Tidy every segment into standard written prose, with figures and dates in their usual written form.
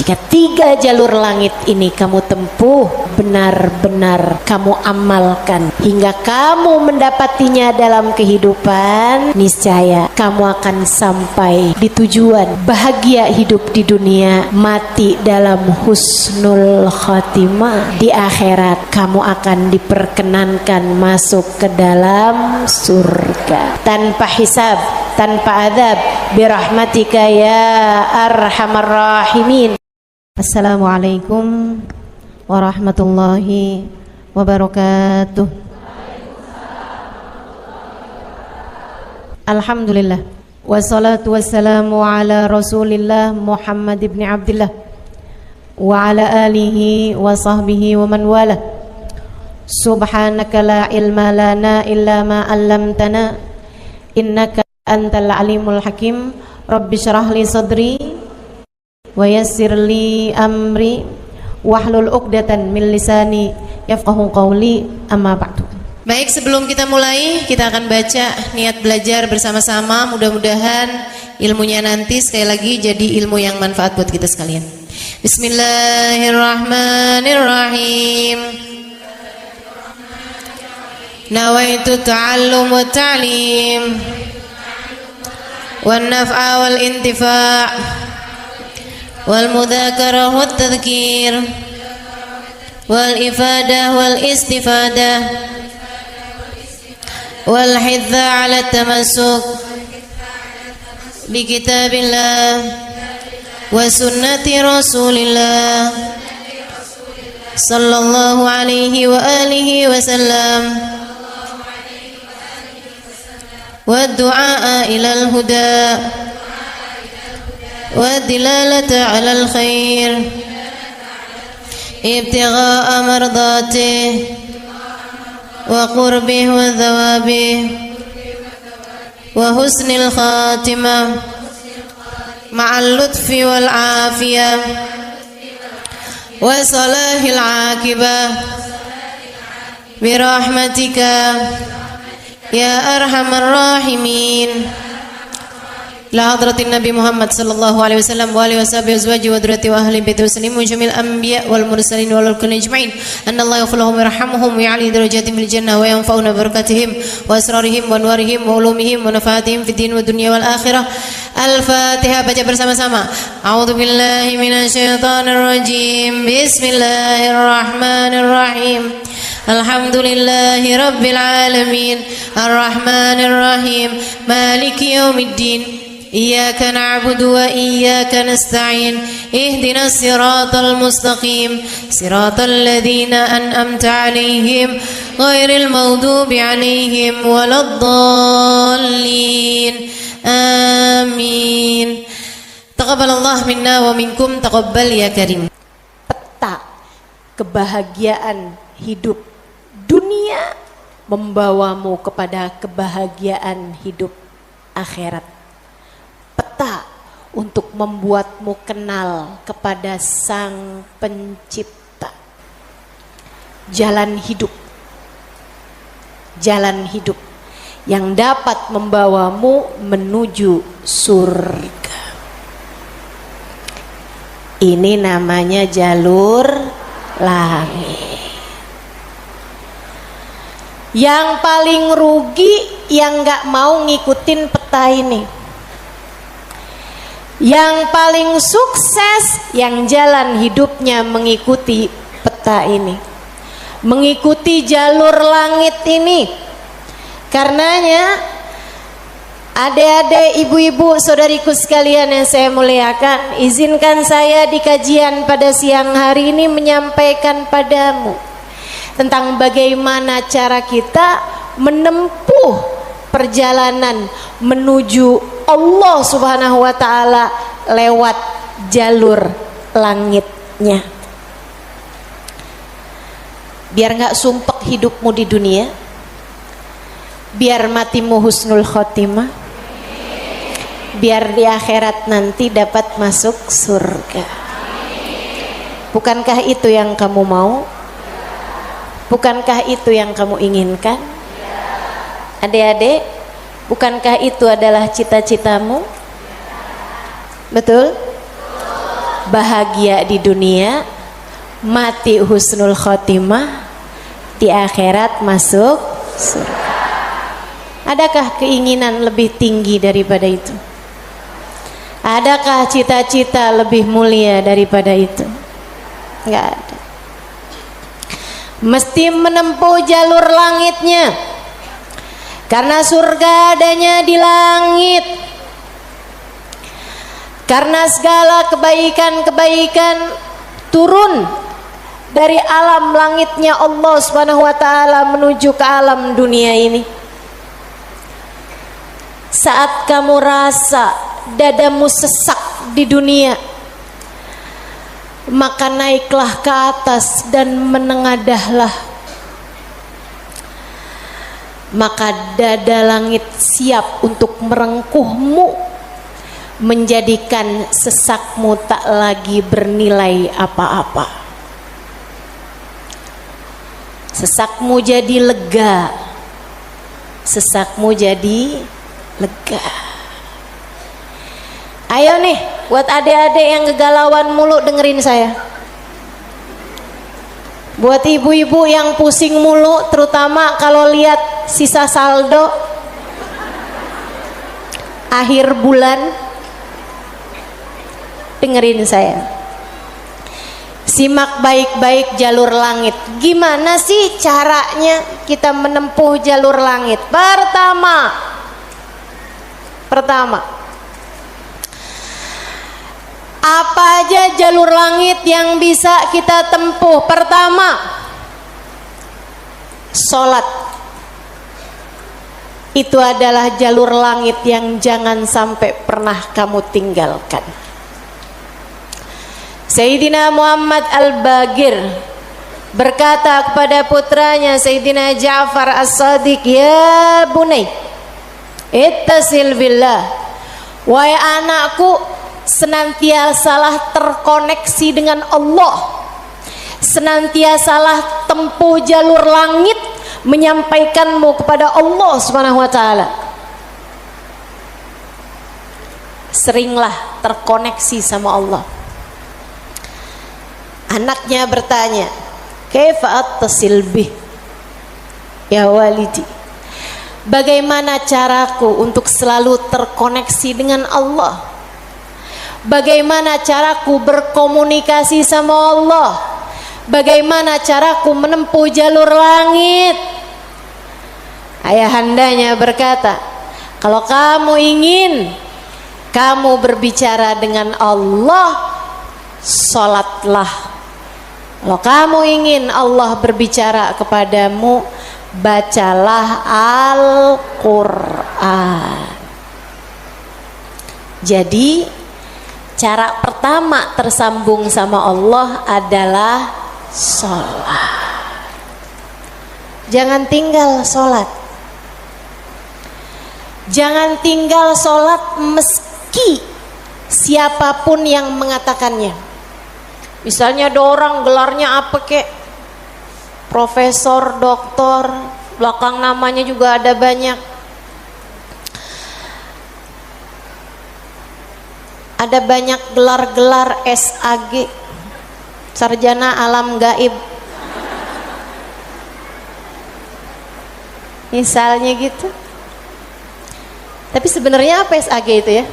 Jika 3 jalur langit ini kamu tempuh, benar-benar kamu amalkan hingga kamu mendapatinya dalam kehidupan, niscaya kamu akan sampai di tujuan, bahagia hidup di dunia, mati dalam husnul khatimah. Di akhirat kamu akan diperkenankan masuk ke dalam surga tanpa hisab, tanpa adab, birahmatika ya arhamar rahimin. Assalamualaikum warahmatullahi wabarakatuh. Alhamdulillah, wassalatu wassalamu ala rasulillah Muhammad ibn Abdillah wa ala alihi wa sahbihi wa man wala. Subhanaka la ilma lana illa ma 'allamtana innaka antal alimul hakim. Rabbi syrah li sadri wa yassir li amri wahlul 'uqdatan min lisani yafqahu qawli, amma ba'du. Baik, sebelum kita mulai, kita akan baca niat belajar bersama-sama. Mudah-mudahan ilmunya nanti sekali lagi jadi ilmu yang manfaat buat kita sekalian. Bismillahirrahmanirrahim. Nawaitu ta'allum wa ta'lim wan naf'a wal intifa' wal mudzakarah wat tadhkir wal ifadah wal istifadah wal hidza 'ala tamassuk bi kitabillah wa sunnati rasulillah sallallahu alaihi wa alihi wasallam wa du'a ilal huda والدلالة على الخير ابتغاء مرضاته وقربه وثوابه وحسن الخاتمة مع اللطف والعافية وصلاح العاقبة برحمتك يا أرحم الراحمين. La hadratin Nabi Muhammad sallallahu alaihi wasallam wa alihi washabihi azwaji wa dzurriyyati wa ahli baiti muslimin jamil anbiya wal mursalin wal kulli ajma'in. Anallahu yaghfiruhum wa yarhamuhum wa ya'li darajatihim fil jannah wa yanfa'una barakatihim wa asrarihim wa anwarihim wa ulumihim wa nafaatihim fid din wa dunya wal akhirah. Al-Fatihah, baca bersama-sama. A'udzu billahi minasyaitonir rajim. Bismillahirrahmanirrahim. Alhamdulillahi rabbil alamin. Arrahmanir rahim. Maliki yaumiddin. Iyyaka na'budu wa iyyaka nasta'in. Ihdinas siratal mustaqim. Siratal ladzina an'amta 'alaihim ghairil maghdubi 'alaihim waladdallin. Amin. Taqabbalallah minna wa minkum, taqabbal ya karim. Peta kebahagiaan hidup dunia membawamu kepada kebahagiaan hidup akhirat. Peta untuk membuatmu kenal kepada Sang Pencipta. Jalan hidup yang dapat membawamu menuju surga. Ini namanya jalur langit. Yang paling rugi yang gak mau ngikutin peta ini. Yang paling sukses yang jalan hidupnya mengikuti peta ini, mengikuti jalur langit ini. Karenanya adik-adik, ibu-ibu, saudariku sekalian yang saya muliakan, izinkan saya di kajian pada siang hari ini menyampaikan padamu tentang bagaimana cara kita menempuh perjalanan menuju Allah Subhanahu wa ta'ala lewat jalur langitnya. Biar gak sumpek hidupmu di dunia, biar matimu husnul khotimah, biar di akhirat nanti dapat masuk surga. Bukankah itu yang kamu mau? Bukankah itu yang kamu inginkan? Adik-adik, bukankah itu adalah cita-citamu? Betul? bahagia di dunia, mati husnul khotimah, di akhirat masuk surga. Adakah keinginan lebih tinggi daripada itu? Adakah cita-cita lebih mulia daripada itu? Enggak ada. Mesti menempuh jalur langitnya, karena surga adanya di langit. Karena segala kebaikan-kebaikan turun dari alam langitnya Allah Subhanahu wa taala menuju ke alam dunia ini. Saat kamu rasa dadamu sesak di dunia, maka naiklah ke atas dan menengadahlah. Maka dada langit siap untuk merengkuhmu, menjadikan sesakmu tak lagi bernilai apa-apa. Sesakmu jadi lega, sesakmu jadi lega. Ayo nih, buat adik-adik yang kegalauan mulu, dengerin saya. Buat ibu-ibu yang pusing mulu, terutama kalau lihat sisa saldo akhir bulan, dengerin saya. Simak baik-baik jalur langit. Gimana sih caranya kita menempuh jalur langit? Pertama, apa aja jalur langit yang bisa kita tempuh? Pertama, sholat. Itu adalah jalur langit yang jangan sampai pernah kamu tinggalkan. Sayyidina Muhammad Al-Bagir berkata kepada putranya Sayyidina Ja'far As-Sadiq, "Ya bunay, ittasil billah." Wahai anakku, senantiasalah terkoneksi dengan Allah, senantiasalah tempuh jalur langit menyampaikanmu kepada Allah Subhanahu wa taala. Seringlah terkoneksi sama Allah. Anaknya bertanya, "Kaifa attasil bih ya walidi?" Bagaimana caraku untuk selalu terkoneksi dengan Allah? Bagaimana caraku berkomunikasi sama Allah? Bagaimana caraku menempuh jalur langit? Ayahandanya berkata, kalau kamu ingin kamu berbicara dengan Allah, sholatlah. Kalau kamu ingin Allah berbicara kepadamu, bacalah Al-Quran. Jadi cara pertama tersambung sama Allah adalah sholat. Jangan tinggal sholat. Jangan tinggal sholat meski siapapun yang mengatakannya. Misalnya ada orang gelarnya apa kek, profesor, doktor, belakang namanya juga ada banyak. Ada banyak gelar-gelar SAG, sarjana alam gaib. Misalnya gitu. Tapi sebenarnya apa SAG itu ya?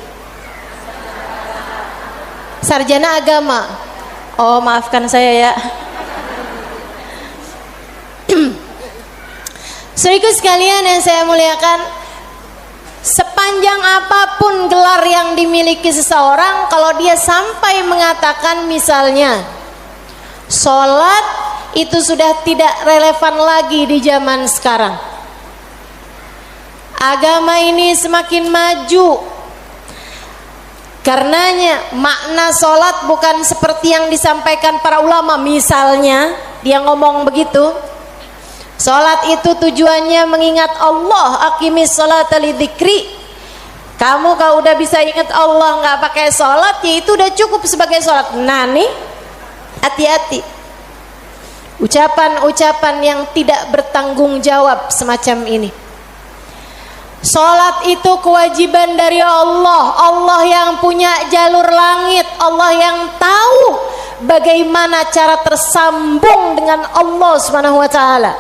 Sarjana agama. Oh, maafkan saya ya. Saudaraku sekalian yang saya muliakan, sepanjang apapun gelar yang dimiliki seseorang, kalau dia sampai mengatakan misalnya sholat, itu sudah tidak relevan lagi di zaman sekarang. Agama ini semakin maju. Karenanya makna sholat bukan seperti yang disampaikan para ulama. Misalnya dia ngomong begitu, sholat itu tujuannya mengingat Allah, aqimis sholata lidzikri. Kamu kalau udah bisa ingat Allah nggak pakai sholat, ya itu udah cukup sebagai sholat. Nah nih, hati-hati ucapan-ucapan yang tidak bertanggung jawab semacam ini. Salat itu kewajiban dari Allah. Allah yang punya jalur langit, Allah yang tahu bagaimana cara tersambung dengan Allah Subhanahu wa taala.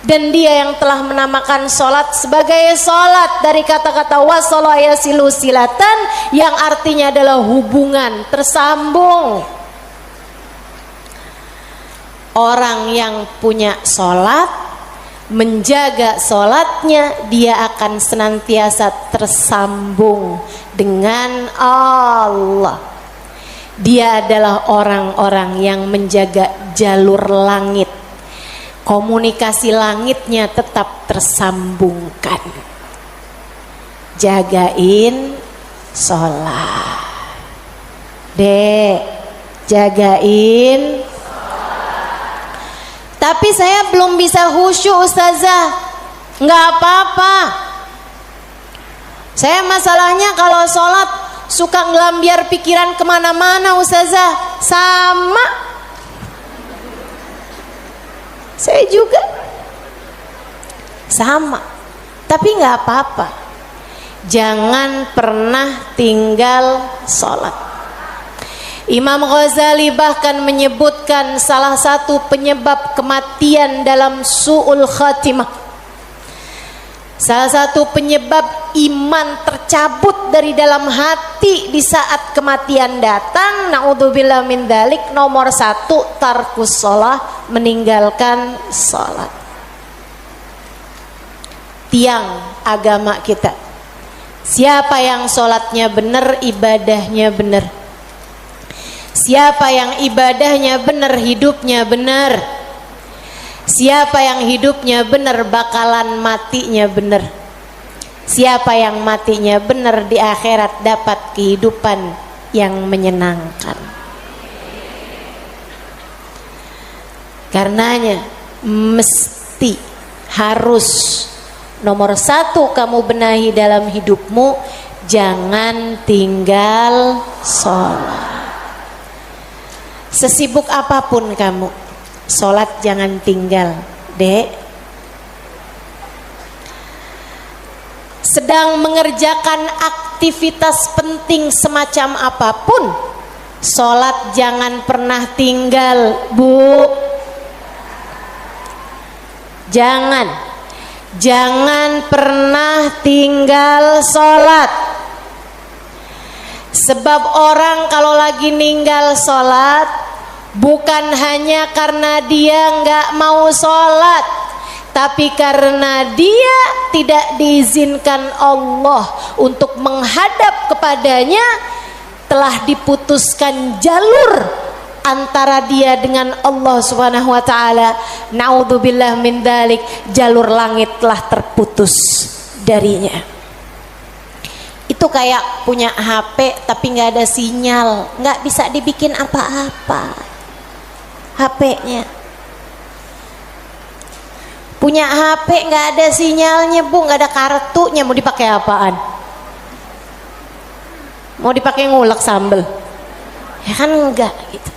Dan dia yang telah menamakan salat sebagai salat dari kata-kata wasala yasilu silatan, yang artinya adalah hubungan, tersambung. Orang yang punya salat, menjaga salatnya, dia akan senantiasa tersambung dengan Allah. Dia adalah orang-orang yang menjaga jalur langit. Komunikasi langitnya tetap tersambungkan. Jagain sholat. Dek, jagain. Tapi saya belum bisa khusyuk Ustazah. Nggak apa-apa. Saya masalahnya kalau sholat suka ngelambiar pikiran kemana-mana Ustazah. Sama. Saya juga. Sama. Tapi nggak apa-apa. Jangan pernah tinggal sholat. Imam Ghazali bahkan menyebutkan salah satu penyebab kematian dalam su'ul khatimah, salah satu penyebab iman tercabut dari dalam hati di saat kematian datang, naudzubillah min dzalik, nomor 1 tarkus shalah, meninggalkan salat. Tiang agama kita. Siapa yang salatnya benar, ibadahnya benar. Siapa yang ibadahnya benar, hidupnya benar. Siapa yang hidupnya benar, bakalan matinya benar. Siapa yang matinya benar, di akhirat dapat kehidupan yang menyenangkan. Karenanya mesti, harus, nomor 1 kamu benahi dalam hidupmu, jangan tinggal sholat. Sesibuk apapun kamu, sholat jangan tinggal, Dek. Sedang mengerjakan aktivitas penting semacam apapun, sholat jangan pernah tinggal, Bu. Jangan pernah tinggal sholat. Sebab orang kalau lagi ninggal sholat, bukan hanya karena dia nggak mau sholat, tapi karena dia tidak diizinkan Allah untuk menghadap kepadanya. Telah diputuskan jalur antara dia dengan Allah Subhanahu wa taala. Naudzubillah min dzalik, jalur langit telah terputus darinya. Itu kayak punya HP tapi nggak ada sinyal, nggak bisa dibikin apa-apa HP-nya. Punya HP nggak ada sinyalnya, Bu, nggak ada kartunya, mau dipakai apaan? Mau dipakai ngulek sambel? Ya kan enggak gitu.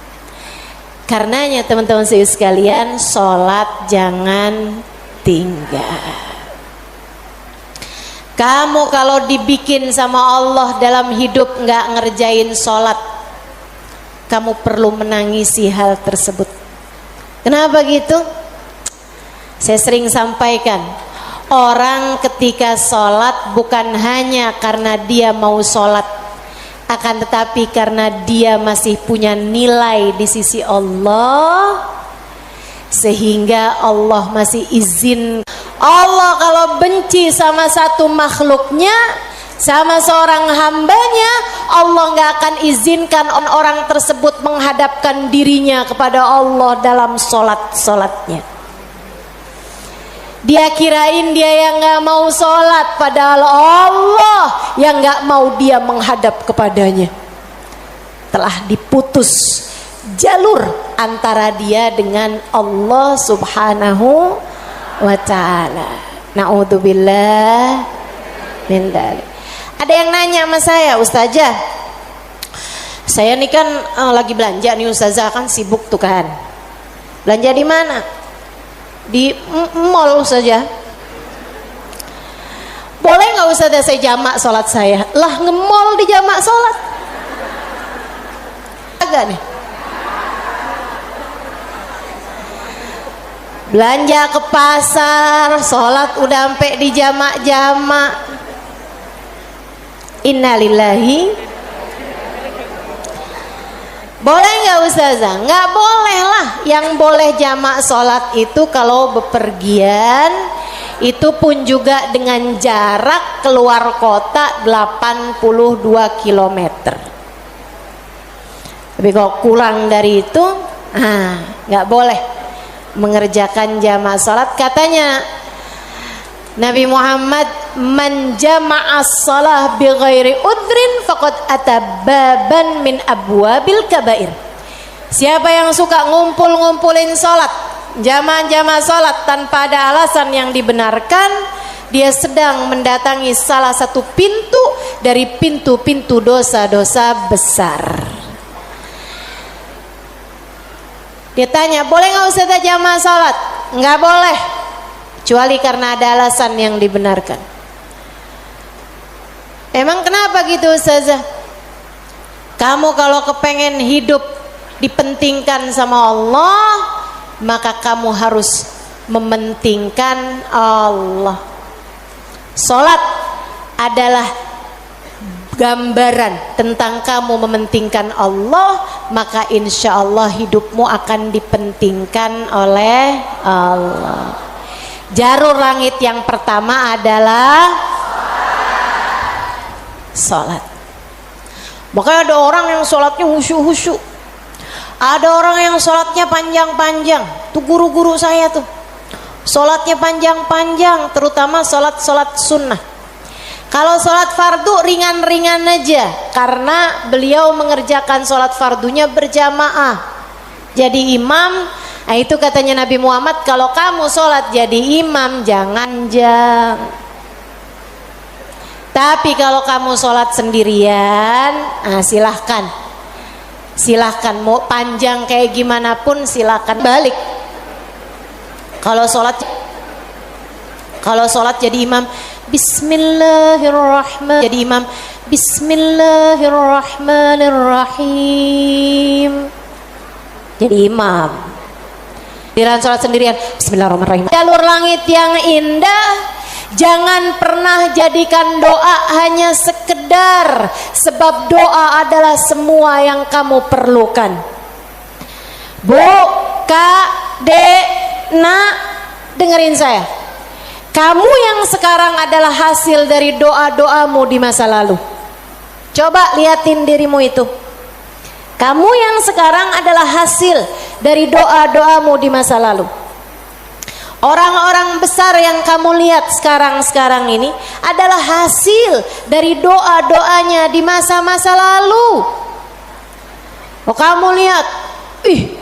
Karenanya teman-teman sekalian, sholat jangan tinggal. Kamu kalau dibikin sama Allah dalam hidup nggak ngerjain sholat, kamu perlu menangisi hal tersebut. Kenapa gitu? Saya sering sampaikan, orang ketika sholat bukan hanya karena dia mau sholat, akan tetapi karena dia masih punya nilai di sisi Allah, sehingga Allah masih izin. Allah kalau benci sama satu makhluknya, sama seorang hambanya, Allah nggak akan izinkan orang tersebut menghadapkan dirinya kepada Allah dalam sholatnya. Dia kirain dia yang nggak mau sholat, padahal Allah yang nggak mau dia menghadap kepadanya. Telah diputus jalur antara dia dengan Allah Subhanahu wa ta'ala. Na'udzubillah min dzalik. Ada yang nanya sama saya, Ustazah, saya nih kan lagi belanja nih Ustazah, kan sibuk tuh kan. Belanja di mana? Di mall saja. boleh nggak Ustazah saya jamak sholat saya? Lah ngemol di jamak sholat agak nih. Belanja ke pasar, sholat udah sampai di jamak-jamak. Innalillahi. Boleh nggak Ustazah? Nggak boleh lah. Yang boleh jamak sholat itu kalau bepergian, itu pun juga dengan jarak keluar kota 82 km. Tapi kalau kurang dari itu, nggak boleh mengerjakan jamak salat. Katanya Nabi Muhammad, man jama'as shalah bi ghairi udrin faqad atababan min abwabil kabair. Siapa yang suka ngumpul-ngumpulin salat, jamaah-jamaah salat tanpa ada alasan yang dibenarkan, dia sedang mendatangi salah satu pintu dari pintu-pintu dosa-dosa besar. Dia tanya, boleh nggak Ustazah jamaah salat? Nggak boleh, kecuali karena ada alasan yang dibenarkan. Emang kenapa gitu Ustazah? Kamu kalau kepengen hidup dipentingkan sama Allah, maka kamu harus mementingkan Allah. Salat adalah gambaran tentang kamu mementingkan Allah, maka insya Allah hidupmu akan dipentingkan oleh Allah. Jalur langit yang pertama adalah salat. Makanya ada orang yang salatnya khusyuk-khusyuk, ada orang yang salatnya panjang-panjang. Tuh guru-guru saya tuh salatnya panjang-panjang, terutama salat-salat sunnah. Kalau sholat fardu ringan-ringan aja, karena beliau mengerjakan sholat fardunya berjamaah. Jadi imam, nah itu katanya Nabi Muhammad, kalau kamu sholat jadi imam jangan jang. Tapi kalau kamu sholat sendirian, silahkan. Silahkan, mau panjang kayak gimana pun silahkan balik. Kalau sholat jadi imam, Bismillahirrahmanirrahim. Jadi imam, Bismillahirrahmanirrahim. Jadi imam. Dalam sholat sendirian, Bismillahirrahmanirrahim. Jalur langit yang indah, jangan pernah jadikan doa hanya sekedar, sebab doa adalah semua yang kamu perlukan. Bu, Kak, Dek, Nak, dengerin saya. Kamu yang sekarang adalah hasil dari doa-doamu di masa lalu. Coba liatin dirimu itu. Kamu yang sekarang adalah hasil dari doa-doamu di masa lalu. Orang-orang besar yang kamu lihat sekarang ini adalah hasil dari doa-doanya di masa-masa lalu. Oh, kamu lihat,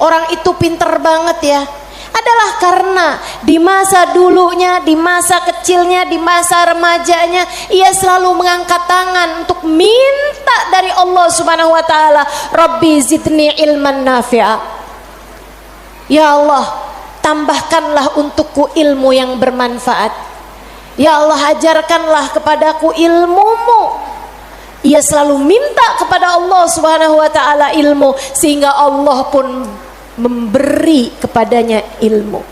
orang itu pinter banget ya. Adalah karena di masa dulunya, di masa kecilnya, di masa remajanya, ia selalu mengangkat tangan untuk minta dari Allah Subhanahu wa taala, Rabbi zidni ilman nafi'a. Ya Allah, tambahkanlah untukku ilmu yang bermanfaat. Ya Allah, ajarkanlah kepadaku ilmu-Mu. Ia selalu minta kepada Allah Subhanahu wa taala ilmu, sehingga Allah pun memberi kepadanya ilmu.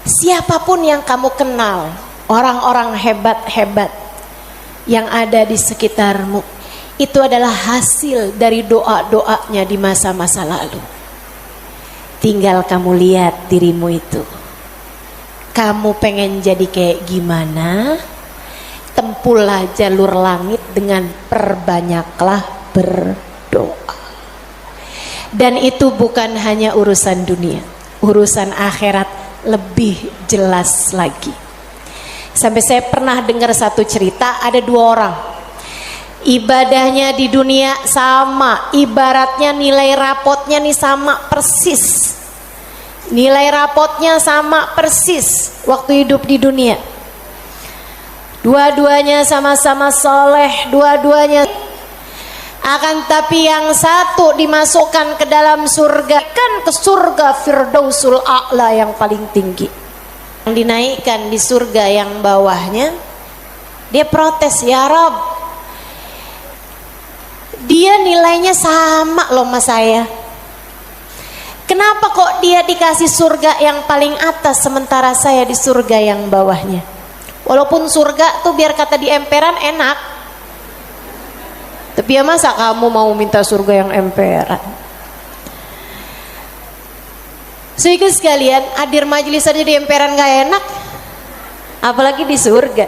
Siapapun yang kamu kenal, orang-orang hebat-hebat yang ada di sekitarmu, itu adalah hasil dari doa-doanya di masa-masa lalu. Tinggal kamu lihat dirimu itu. Kamu pengen jadi kayak gimana? Tempuhlah jalur langit dengan perbanyaklah berdoa. Dan itu bukan hanya urusan dunia, urusan akhirat lebih jelas lagi. Sampai saya pernah dengar satu cerita, ada dua orang, ibadahnya di dunia sama, ibaratnya nilai rapotnya nih sama persis. Nilai rapotnya sama persis waktu hidup di dunia. Dua-duanya sama-sama soleh, dua-duanya. Akan tapi yang satu dimasukkan ke dalam surga, kan ke surga Firdausul A'la yang paling tinggi. yang dinaikkan di surga yang bawahnya, dia protes, ya Rob, dia nilainya sama loh sama saya. Kenapa kok dia dikasih surga yang paling atas sementara saya di surga yang bawahnya? Walaupun surga tuh biar kata di emperan enak, tapi ya masa kamu mau minta surga yang emperan? Sehingga sekalian, hadir majelis aja di emperan gak enak, apalagi di surga.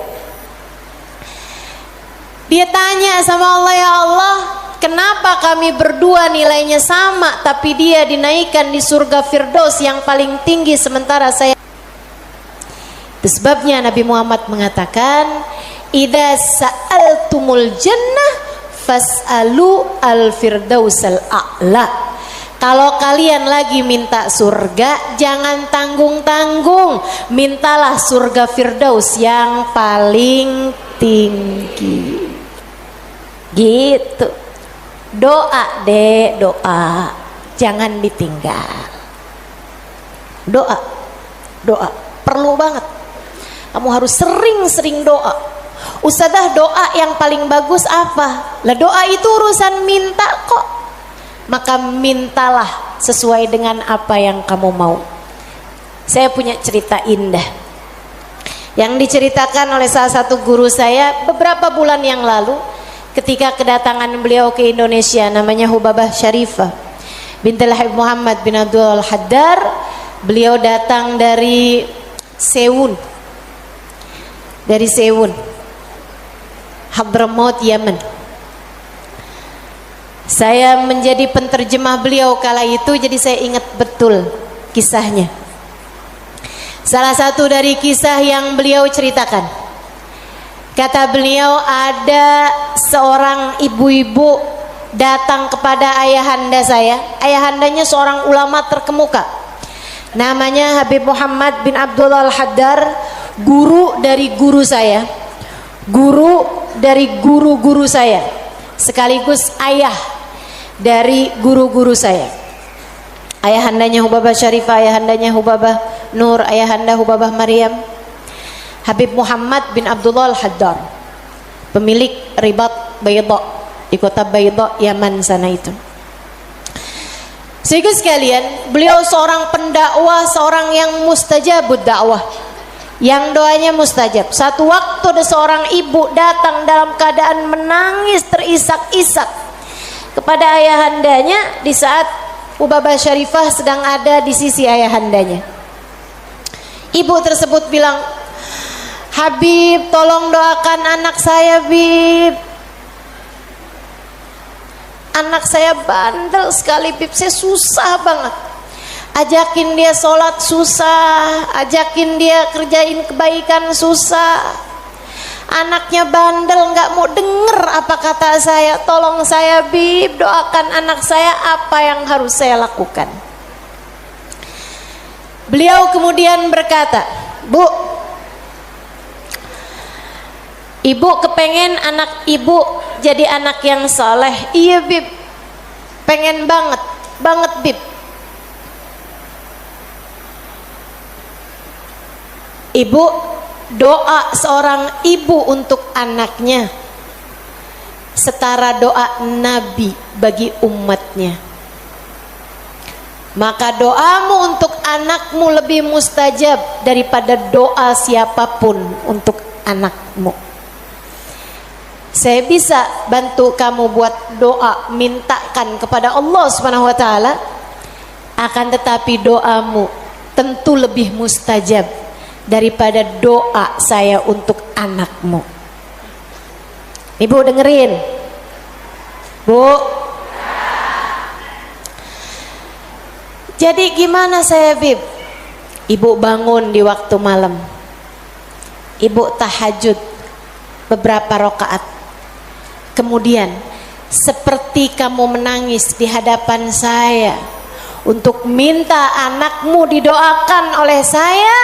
Dia tanya sama Allah, ya Allah, kenapa kami berdua nilainya sama tapi dia dinaikkan di surga Firdaus yang paling tinggi sementara saya. Itu sebabnya Nabi Muhammad mengatakan, idza sa'altumul jannah fas'alu al-firdausal a'la. Kalau kalian lagi minta surga, jangan tanggung-tanggung, mintalah surga Firdaus yang paling tinggi. Gitu. Doa deh, doa, jangan ditinggal. Doa, doa, perlu banget. Kamu harus sering-sering doa. Ustadzah, doa yang paling bagus apa? Lah doa itu urusan minta kok. Maka mintalah sesuai dengan apa yang kamu mau. Saya punya cerita indah yang diceritakan oleh salah satu guru saya beberapa bulan yang lalu ketika kedatangan beliau ke Indonesia, namanya Hubabah Syarifah bintul Habib Muhammad bin Abdul Haddar. Beliau datang dari Sewun, Hadramaut, Yaman. Saya menjadi penterjemah beliau kala itu, jadi saya ingat betul kisahnya. Salah satu dari kisah yang beliau ceritakan, kata beliau, ada seorang ibu-ibu datang kepada ayahanda saya. Ayahandanya seorang ulama terkemuka, namanya Habib Muhammad bin Abdullah Al-Haddar, guru dari guru saya, guru dari guru-guru saya, sekaligus ayah dari guru-guru saya. Ayahandanya Hubabah Syarifah, ayahandanya Hubabah Nur, ayahanda Hubabah Maryam. Habib Muhammad bin Abdullah Al-Haddar, pemilik Ribat Bayda di kota Bayda, Yaman sana itu. Sehingga sekalian, beliau seorang pendakwah, seorang yang mustajabud dakwah, yang doanya mustajab. Satu waktu ada seorang ibu datang dalam keadaan menangis terisak-isak kepada ayahandanya di saat Hubabah Syarifah sedang ada di sisi ayahandanya. Ibu tersebut bilang, Habib, tolong doakan anak saya, Bib. Anak saya bandel sekali, Bib. Saya susah banget. Ajakin dia sholat susah, ajakin dia kerjain kebaikan susah. Anaknya bandel, nggak mau denger apa kata saya. Tolong saya, Bib, doakan anak saya, apa yang harus saya lakukan. Beliau kemudian berkata, Bu, ibu kepengen anak ibu jadi anak yang soleh. Iya, Bib, pengen banget Bib. Ibu, doa seorang ibu untuk anaknya setara doa Nabi bagi umatnya. Maka doamu untuk anakmu lebih mustajab daripada doa siapapun untuk anakmu. Saya bisa bantu kamu buat doa, mintakan kepada Allah Subhanahu wa taala, akan tetapi doamu tentu lebih mustajab daripada doa saya untuk anakmu. Ibu dengerin, Bu. Jadi gimana saya, Bib? Ibu bangun di waktu malam, ibu tahajud beberapa rakaat, kemudian seperti kamu menangis di hadapan saya untuk minta anakmu didoakan oleh saya,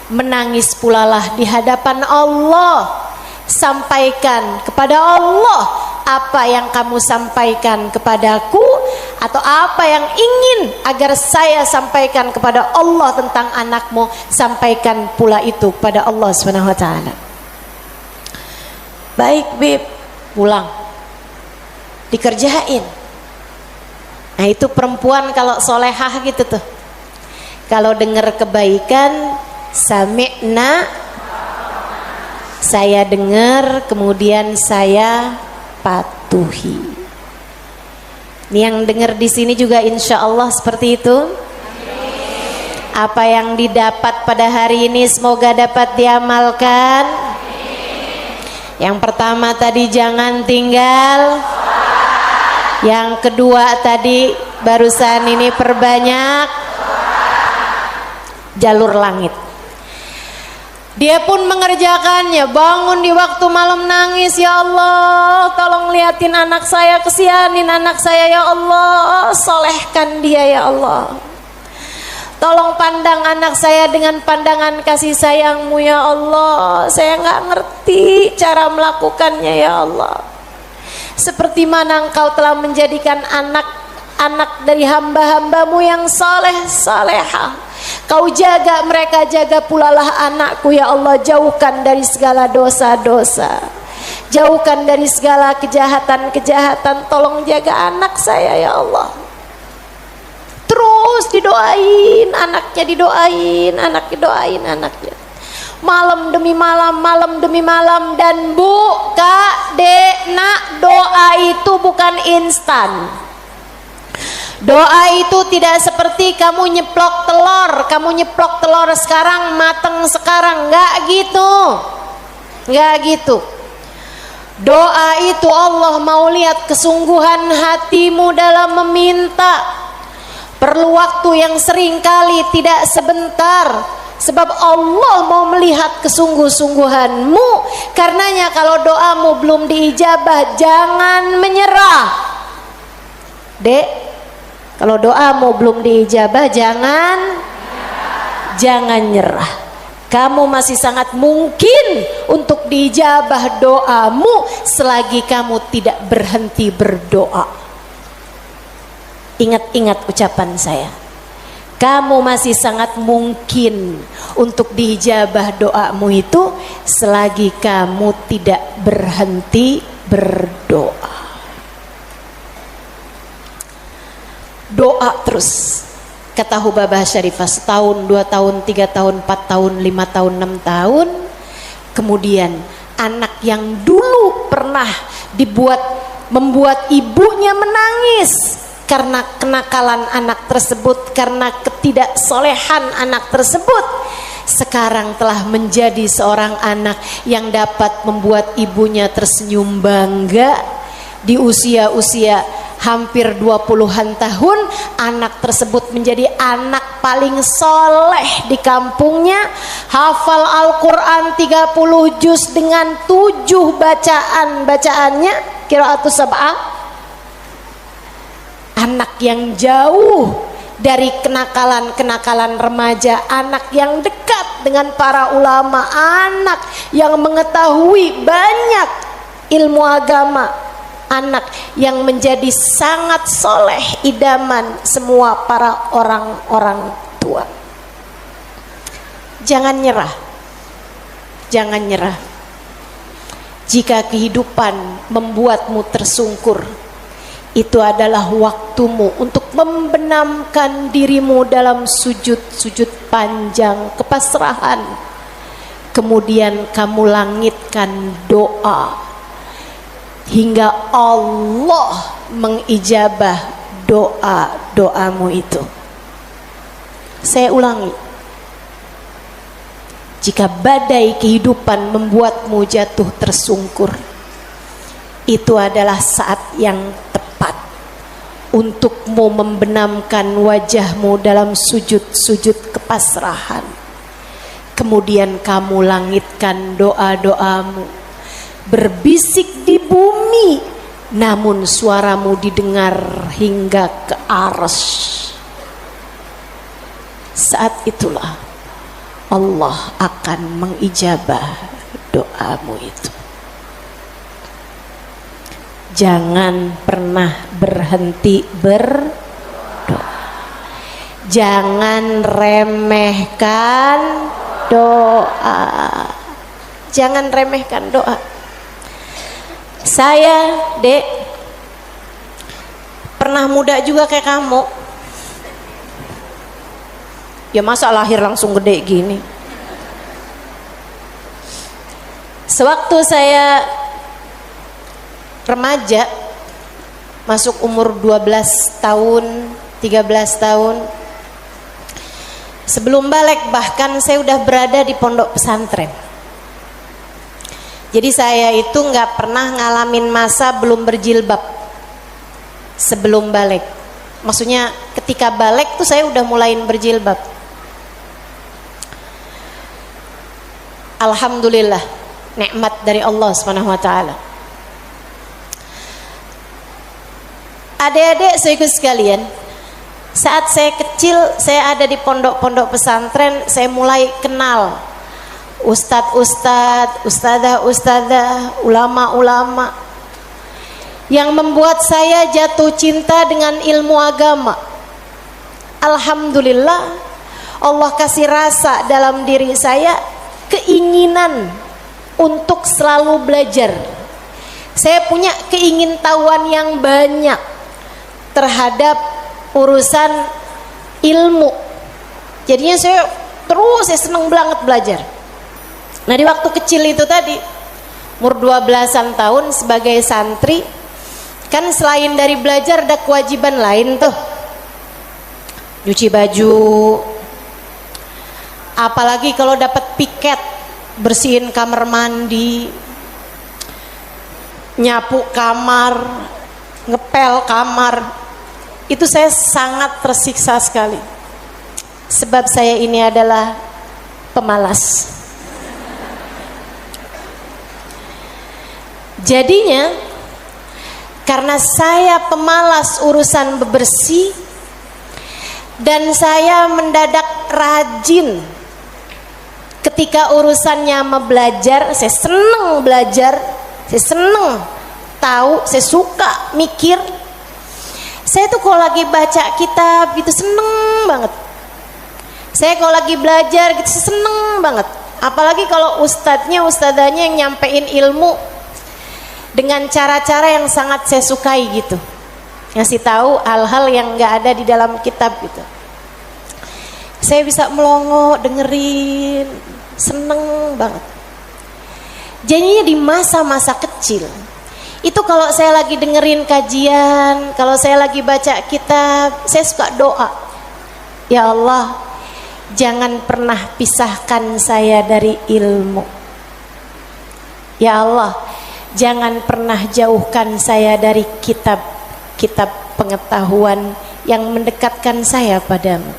menangis pulalah di hadapan Allah. Sampaikan kepada Allah apa yang kamu sampaikan kepadaku atau apa yang ingin agar saya sampaikan kepada Allah tentang anakmu, sampaikan pula itu kepada Allah Subhanahu wa taala. Baik, Bib, pulang. Dikerjain. Nah, itu perempuan kalau solehah gitu tuh. Kalau dengar kebaikan, sami'na, saya dengar, kemudian saya patuhi. Ini yang dengar di sini juga insya Allah seperti itu. Apa yang didapat pada hari ini semoga dapat diamalkan. Yang pertama tadi jangan tinggal. Yang kedua tadi barusan ini perbanyak jalur langit. Dia pun mengerjakannya, bangun di waktu malam nangis, ya Allah tolong liatin anak saya, kesianin anak saya ya Allah, solehkan dia ya Allah, tolong pandang anak saya dengan pandangan kasih sayangmu ya Allah, saya nggak ngerti cara melakukannya ya Allah, seperti mana engkau telah menjadikan anak-anak dari hamba-hambamu yang soleh salehah. Kau jaga mereka, jaga pula lah anakku ya Allah, jauhkan dari segala dosa-dosa, jauhkan dari segala kejahatan-kejahatan, tolong jaga anak saya ya Allah. Terus didoain anaknya, didoain anak, didoain anaknya, malam demi malam, malam demi malam. Dan Bu, Kak, Dek, Nak, doa itu bukan instan. Doa itu tidak seperti kamu nyeplok telur sekarang mateng sekarang, enggak gitu. Enggak gitu. Doa itu Allah mau lihat kesungguhan hatimu dalam meminta. Perlu waktu yang sering kali tidak sebentar, sebab Allah mau melihat kesungguh-sungguhanmu. Karenanya kalau doamu belum diijabah, jangan menyerah. Dek, kalau doamu belum diijabah, jangan nyerah. Kamu masih sangat mungkin untuk diijabah doamu selagi kamu tidak berhenti berdoa. Ingat-ingat ucapan saya. Kamu masih sangat mungkin untuk diijabah doamu itu selagi kamu tidak berhenti berdoa. Doa terus, kata Hubabah Syarifah, setahun, 2 tahun, 3 tahun, 4 tahun, 5 tahun, 6 tahun. Kemudian anak yang dulu pernah membuat ibunya menangis karena kenakalan anak tersebut, karena ketidaksolehan anak tersebut, sekarang telah menjadi seorang anak yang dapat membuat ibunya tersenyum bangga. Di usia-usia hampir 20-an tahun, anak tersebut menjadi anak paling soleh di kampungnya, hafal Al-Quran 30 juz dengan 7 bacaannya, qiraatus sab'ah. Anak yang jauh dari kenakalan-kenakalan remaja, anak yang dekat dengan para ulama, anak yang mengetahui banyak ilmu agama, anak yang menjadi sangat soleh, idaman semua para orang-orang tua. Jangan nyerah, jangan nyerah. Jika kehidupan membuatmu tersungkur, itu adalah waktumu untuk membenamkan dirimu dalam sujud-sujud panjang kepasrahan. Kemudian kamu langitkan doa hingga Allah mengijabah doa-doamu itu. Saya ulangi, jika badai kehidupan membuatmu jatuh tersungkur, itu adalah saat yang tepat untukmu membenamkan wajahmu dalam sujud-sujud kepasrahan. Kemudian kamu langitkan doa-doamu, berbisik di bumi, namun suaramu didengar hingga ke arsy. Saat itulah Allah akan mengijabah doamu itu. Jangan pernah berhenti berdoa. Jangan remehkan doa. Jangan remehkan doa. Saya, Dek, pernah muda juga kayak kamu. Ya masa lahir langsung gede gini. Sewaktu saya remaja, masuk umur 12 tahun, 13 tahun, sebelum balik bahkan saya udah berada di pondok pesantren. Jadi saya itu nggak pernah ngalamin masa belum berjilbab sebelum balik. Maksudnya ketika balik tuh saya udah mulain berjilbab. Alhamdulillah, nikmat dari Allah Subhanahu wa taala. Adik-adik saudaraku sekalian, saat saya kecil, saya ada di pondok-pondok pesantren, saya mulai kenal ustadz-ustadz, ustadzah-ustadzah, ulama-ulama yang membuat saya jatuh cinta dengan ilmu agama. Alhamdulillah, Allah kasih rasa dalam diri saya keinginan untuk selalu belajar. Saya punya keingintahuan yang banyak terhadap urusan ilmu. Jadinya saya seneng banget belajar. Nah di waktu kecil itu tadi, umur 12-an tahun sebagai santri, kan selain dari belajar ada kewajiban lain tuh. Nyuci baju, apalagi kalau dapat piket, bersihin kamar mandi, nyapu kamar, ngepel kamar. Itu saya sangat tersiksa sekali, sebab saya ini adalah pemalas. Jadinya karena saya pemalas urusan bebersih dan saya mendadak rajin ketika urusannya belajar. Saya seneng belajar, saya seneng tahu, saya suka mikir. Saya tuh kalau lagi baca kitab gitu seneng banget. Saya kalau lagi belajar gitu seneng banget. Apalagi kalau ustadzanya yang nyampein ilmu dengan cara-cara yang sangat saya sukai gitu, ngasih tahu hal-hal yang nggak ada di dalam kitab gitu. Saya bisa melongo dengerin, seneng banget. Jadinya di masa-masa kecil itu kalau saya lagi dengerin kajian, kalau saya lagi baca kitab, saya suka doa, ya Allah, jangan pernah pisahkan saya dari ilmu. Ya Allah, jangan pernah jauhkan saya dari kitab-kitab pengetahuan yang mendekatkan saya padamu.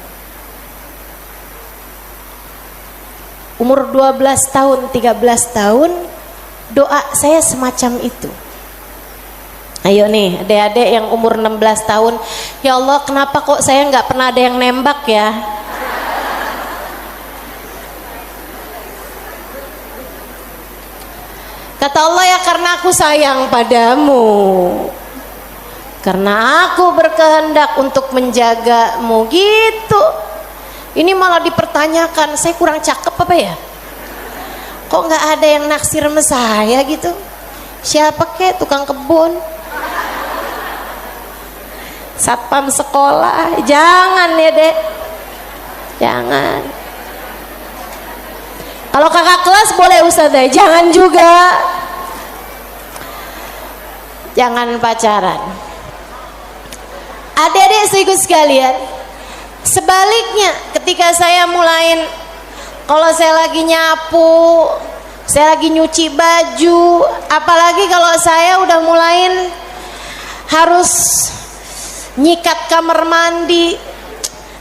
Umur 12 tahun, 13 tahun, doa saya semacam itu. Ayo nih adik-adik yang umur 16 tahun, ya Allah kenapa kok saya nggak pernah ada yang nembak ya? Kata Allah, ya karena aku sayang padamu, karena aku berkehendak untuk menjagamu gitu. Ini malah dipertanyakan, saya kurang cakep apa ya? Kok nggak ada yang naksir sama saya gitu? Siapa kek, tukang kebun, satpam sekolah? Jangan ya dek, jangan. Kalau kakak kelas boleh ustazah, jangan juga. Jangan pacaran. Adik-adik saudaraku sekalian, sebaliknya ketika saya mulain, kalau saya lagi nyapu, saya lagi nyuci baju, apalagi kalau saya udah mulain harus nyikat kamar mandi,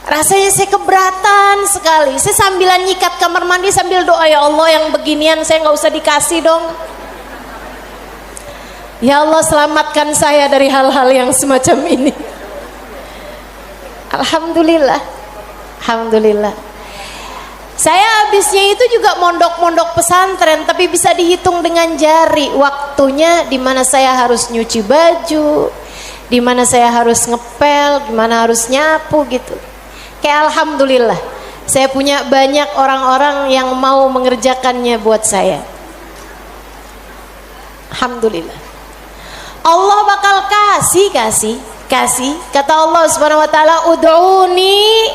rasanya saya keberatan sekali. Saya sambilan nyikat kamar mandi sambil doa, ya Allah yang beginian saya nggak usah dikasih dong. Ya Allah selamatkan saya dari hal-hal yang semacam ini. Alhamdulillah, alhamdulillah. Saya habisnya itu juga mondok-mondok pesantren, tapi bisa dihitung dengan jari waktunya di mana saya harus nyuci baju, di mana saya harus ngepel, di mana harus nyapu gitu. Kayak alhamdulillah, saya punya banyak orang-orang yang mau mengerjakannya buat saya. Alhamdulillah. Allah bakal kasih. Kata Allah Subhanahu wa taala, "Ud'uni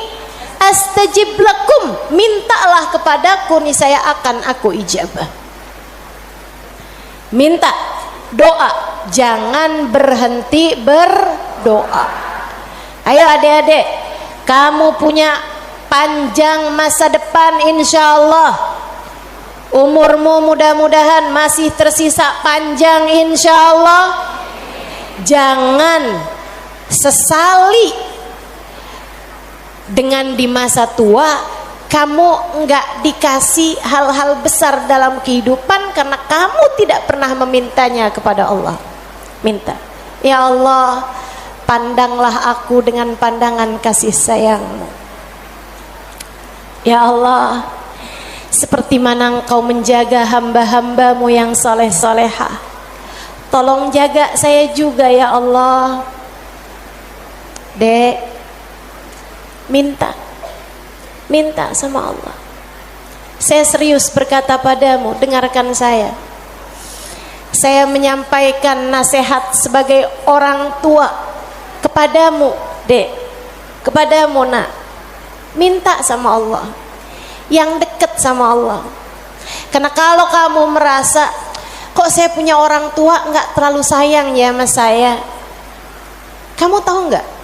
astajib lakum." Mintalah kepadaku, niscaya akan aku ijabah. Minta, doa, jangan berhenti berdoa. Ayo adik-adik, kamu punya panjang masa depan insyaallah. Umurmu mudah-mudahan masih tersisa panjang insyaallah. Jangan sesali dengan di masa tua kamu enggak dikasih hal-hal besar dalam kehidupan karena kamu tidak pernah memintanya kepada Allah. Minta, ya Allah, pandanglah aku dengan pandangan kasih sayang-Mu. Ya Allah, seperti mana Engkau menjaga hamba-hamba-Mu yang soleh-solehah, tolong jaga saya juga ya Allah. Dek, minta sama Allah. Saya serius berkata padamu, dengarkan saya. Saya menyampaikan nasihat sebagai orang tua kepadamu, Dek, kepadamu nak. Minta sama Allah, yang dekat sama Allah. Karena kalau kamu merasa kok saya punya orang tua nggak terlalu sayang ya sama saya, kamu tahu nggak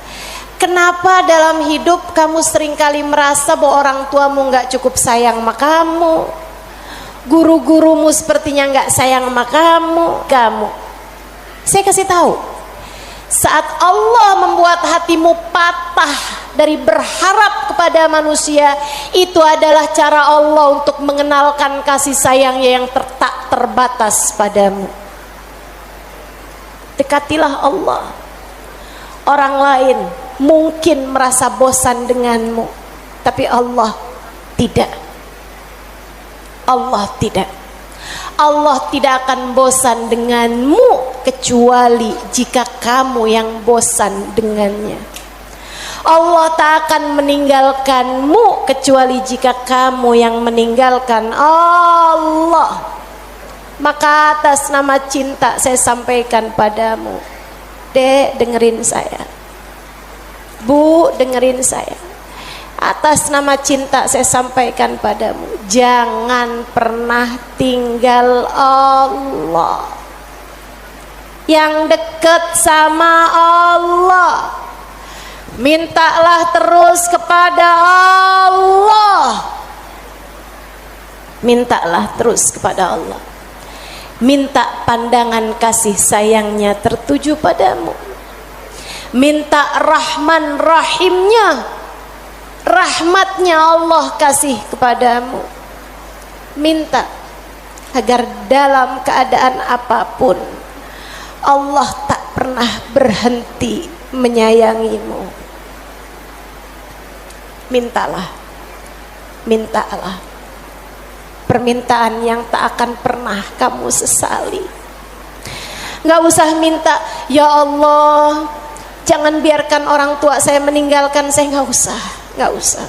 kenapa dalam hidup kamu seringkali merasa bahwa orang tuamu nggak cukup sayang sama kamu, guru-gurumu sepertinya nggak sayang sama kamu. Saya kasih tahu, saat Allah membuat hatimu patah dari berharap kepada manusia, itu adalah cara Allah untuk mengenalkan kasih sayangnya yang tak terbatas padamu. Dekatilah Allah. Orang lain mungkin merasa bosan denganmu, tapi Allah tidak. Allah tidak. Allah tidak akan bosan denganmu kecuali jika kamu yang bosan dengannya. Allah tak akan meninggalkanmu kecuali jika kamu yang meninggalkan Allah. Maka atas nama cinta saya sampaikan padamu, Dek, dengerin saya. Bu, dengerin saya. Atas nama cinta saya sampaikan padamu, jangan pernah tinggal Allah. Yang dekat sama Allah, mintalah terus kepada Allah. Mintalah terus kepada Allah. Minta pandangan kasih sayangnya tertuju padamu. Minta Rahman Rahimnya, rahmatnya Allah kasih kepadamu. Minta agar dalam keadaan apapun Allah tak pernah berhenti menyayangimu. Mintalah permintaan yang tak akan pernah kamu sesali. Gak usah minta, ya Allah jangan biarkan orang tua saya meninggalkan saya. Gak usah.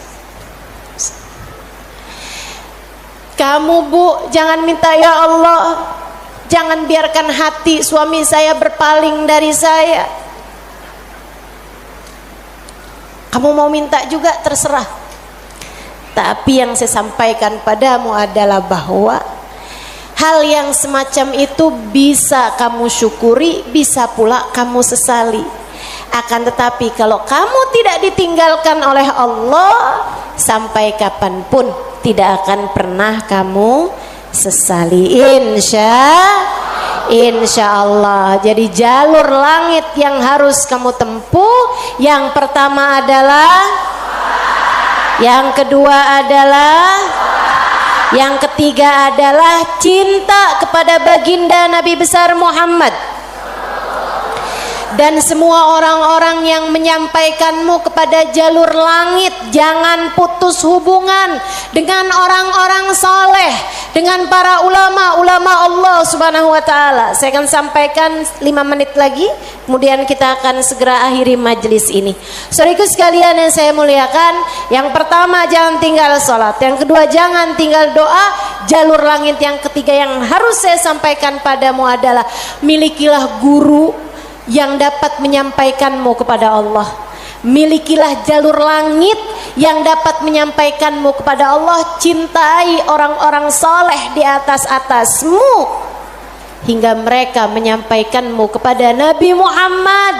Kamu Bu, jangan minta, ya Allah jangan biarkan hati suami saya berpaling dari saya. Kamu mau minta juga terserah. Tapi yang saya sampaikan padamu adalah bahwa hal yang semacam itu bisa kamu syukuri, bisa pula kamu sesali. Akan tetapi kalau kamu tidak ditinggalkan oleh Allah, sampai kapanpun tidak akan pernah kamu sesali, insya Allah. Jadi jalur langit yang harus kamu tempuh, yang pertama adalah, yang kedua adalah, yang ketiga adalah cinta kepada baginda Nabi besar Muhammad. dan semua orang-orang yang menyampaikanmu kepada jalur langit. Jangan putus hubungan dengan orang-orang soleh, dengan para ulama Allah subhanahu wa ta'ala. Saya akan sampaikan 5 menit lagi, kemudian kita akan segera akhiri majelis ini. Saudaraku sekalian yang saya muliakan, yang pertama jangan tinggal sholat, yang kedua jangan tinggal doa. Jalur langit yang ketiga yang harus saya sampaikan padamu adalah milikilah guru yang dapat menyampaikanmu kepada Allah. Milikilah jalur langit yang dapat menyampaikanmu kepada Allah. Cintai orang-orang soleh di atasmu hingga mereka menyampaikanmu kepada Nabi Muhammad.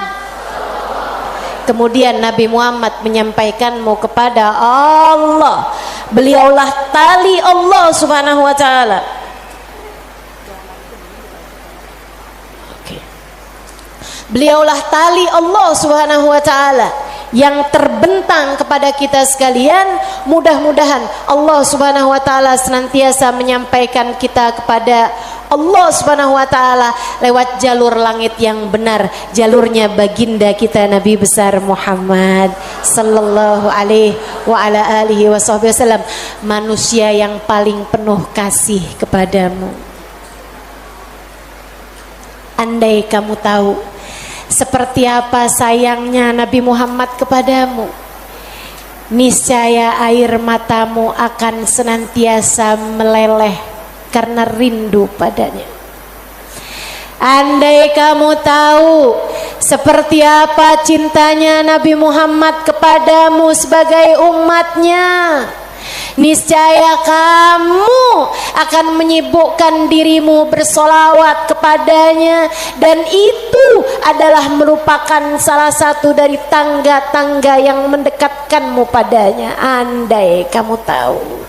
Kemudian Nabi Muhammad menyampaikanmu kepada Allah. Beliaulah tali Allah subhanahu wa ta'ala. Beliaulah tali Allah subhanahu wa ta'ala yang terbentang kepada kita sekalian. Mudah-mudahan Allah subhanahu wa ta'ala senantiasa menyampaikan kita kepada Allah subhanahu wa ta'ala lewat jalur langit yang benar, jalurnya baginda kita Nabi besar Muhammad sallallahu alaihi wa ala alihi wasallam, manusia yang paling penuh kasih kepadamu. Andai kamu tahu seperti apa sayangnya Nabi Muhammad kepadamu, niscaya air matamu akan senantiasa meleleh karena rindu padanya. Andai kamu tahu seperti apa cintanya Nabi Muhammad kepadamu sebagai umatnya, niscaya kamu akan menyibukkan dirimu bersolawat kepadanya, dan itu adalah merupakan salah satu dari tangga-tangga yang mendekatkanmu padanya. Andai kamu tahu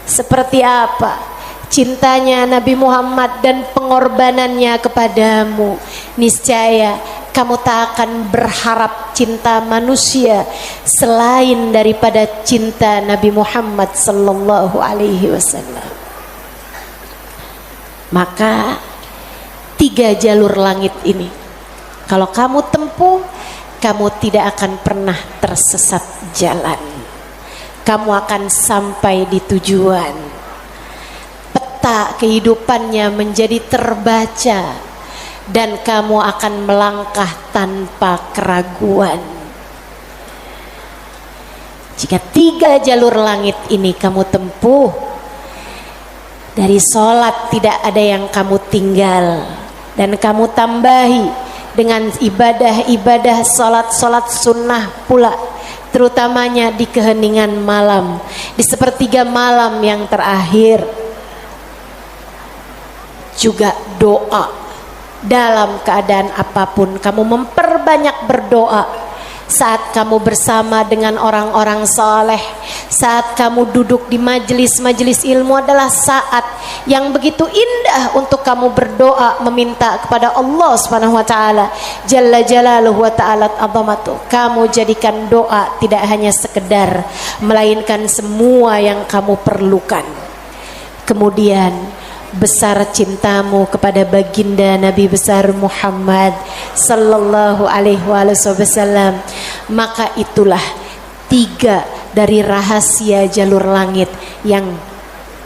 seperti apa cintanya Nabi Muhammad dan pengorbanannya kepadamu, niscaya kamu tak akan berharap cinta manusia selain daripada cinta Nabi Muhammad sallallahu alaihi wasallam. Maka 3 jalur langit ini kalau kamu tempuh, kamu tidak akan pernah tersesat jalan. Kamu akan sampai di tujuan. Peta kehidupannya menjadi terbaca dan kamu akan melangkah tanpa keraguan. Jika 3 jalur langit ini kamu tempuh, dari sholat tidak ada yang kamu tinggal, dan kamu tambahi dengan ibadah-ibadah sholat sunnah pula, terutamanya di keheningan malam, di sepertiga malam yang terakhir. Juga doa. Dalam keadaan apapun kamu memperbanyak berdoa. Saat kamu bersama dengan orang-orang saleh, saat kamu duduk di majelis-majelis ilmu adalah saat yang begitu indah untuk kamu berdoa meminta kepada Allah Subhanahu wa taala jalla jalaluhu wa ta'ala azamatu. Kamu jadikan doa tidak hanya sekedar, melainkan semua yang kamu perlukan. Kemudian besar cintamu kepada baginda Nabi besar Muhammad sallallahu alaihi wasallam, maka itulah 3 dari rahasia jalur langit yang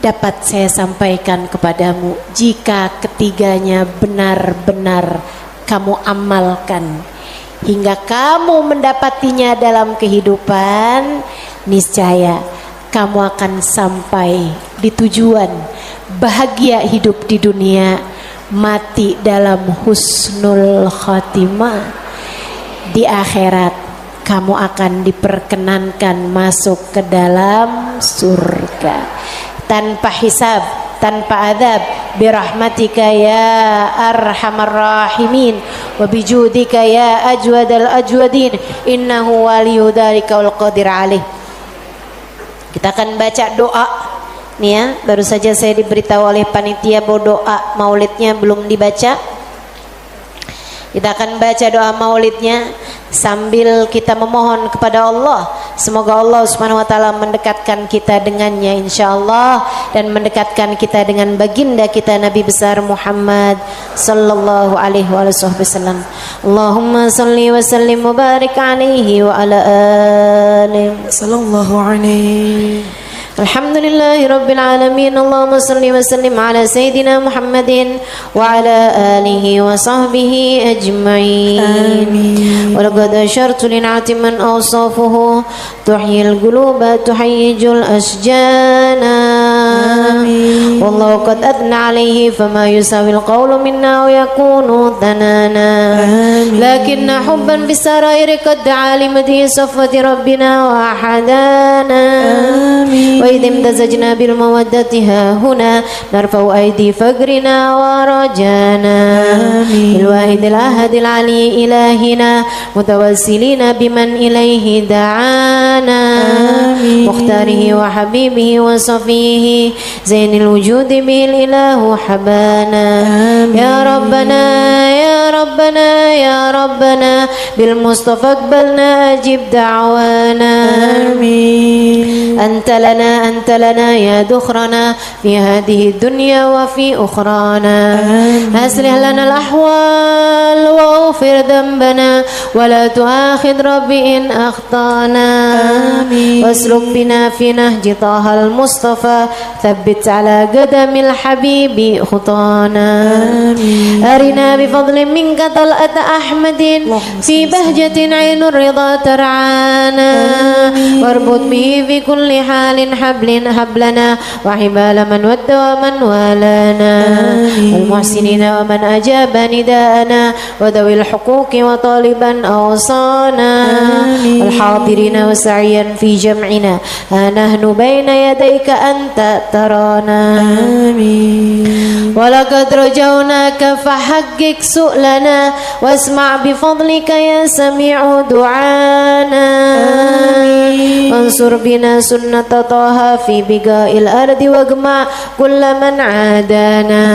dapat saya sampaikan kepadamu. Jika ketiganya benar-benar kamu amalkan hingga kamu mendapatinya dalam kehidupan, niscaya kamu akan sampai di tujuan. Bahagia hidup di dunia, mati dalam husnul khatimah. Di akhirat kamu akan diperkenankan masuk ke dalam surga tanpa hisab, tanpa adab, birahmatika ya arhamar rahimin wa bijudika ya ajwadal ajwadin innahu waliyyu dzalika wal qadir alaih. Kita akan baca doa nih ya, baru saja saya diberitahu oleh panitia bahwa doa maulidnya belum dibaca. Kita akan baca doa maulidnya sambil kita memohon kepada Allah. Semoga Allah Subhanahu wa taala mendekatkan kita dengannya insyaallah dan mendekatkan kita dengan baginda kita Nabi besar Muhammad sallallahu alaihi wasallam. Allahumma salli wa sallim wa barik alaihi wa ala alihi sallallahu alaihi. Alhamdulillahi Rabbil Alamin. Allahumma salli wa sallim ala Sayyidina Muhammadin wa ala alihi wa sahbihi ajma'in. Amin. Wa laqad ashartu lin'ati man awsafuhu tuhyil quluba tuhayyijul asjana. Amin. Wallahu qad adna alayhi fama yusawil qawlu minna wa yakunu thanana. Amin. Lakinna hubban bisarairi qad alimati safwati rabbina wa ahadana. Amin. وإذ امتزجنا بالمودة ها هنا نرفع أيدي فقرنا ورجانا بالواحد الأحد العلي إلهنا متوسلين بمن إليه دعانا مختاره وحبيبه وصفيه زين الوجود به الإله حبانا يا ربنا يا ربنا يا ربنا بالمصطفى اقبلنا أجب دعوانا أنت لنا يا دخرنا في هذه الدنيا وفي أخرانا أصلح لنا الأحوال واغفر ذنبنا ولا تؤاخذ ربي إن أخطأنا واسلك بنا في نهج طه المصطفى ثبت على قدم الحبيب خطانا أرنا بفضل منك طلعة أحمد في بهجة عين الرضا ترعانا واربط به في كل حال حبلنا وحبال من ود ومن والانا والمحسنين ومن أجاب نداءنا وذوي الحقوق وطالبا أوصانا والحاضرين وسعيا في جمعنا نحن بين يديك أنت ترانا ولقد رجوناك فحقق سؤلنا واسمع بفضلك يا سميع دعانا وانصر بنا سنة طه في بقاء الأرض واجمع كل من عادانا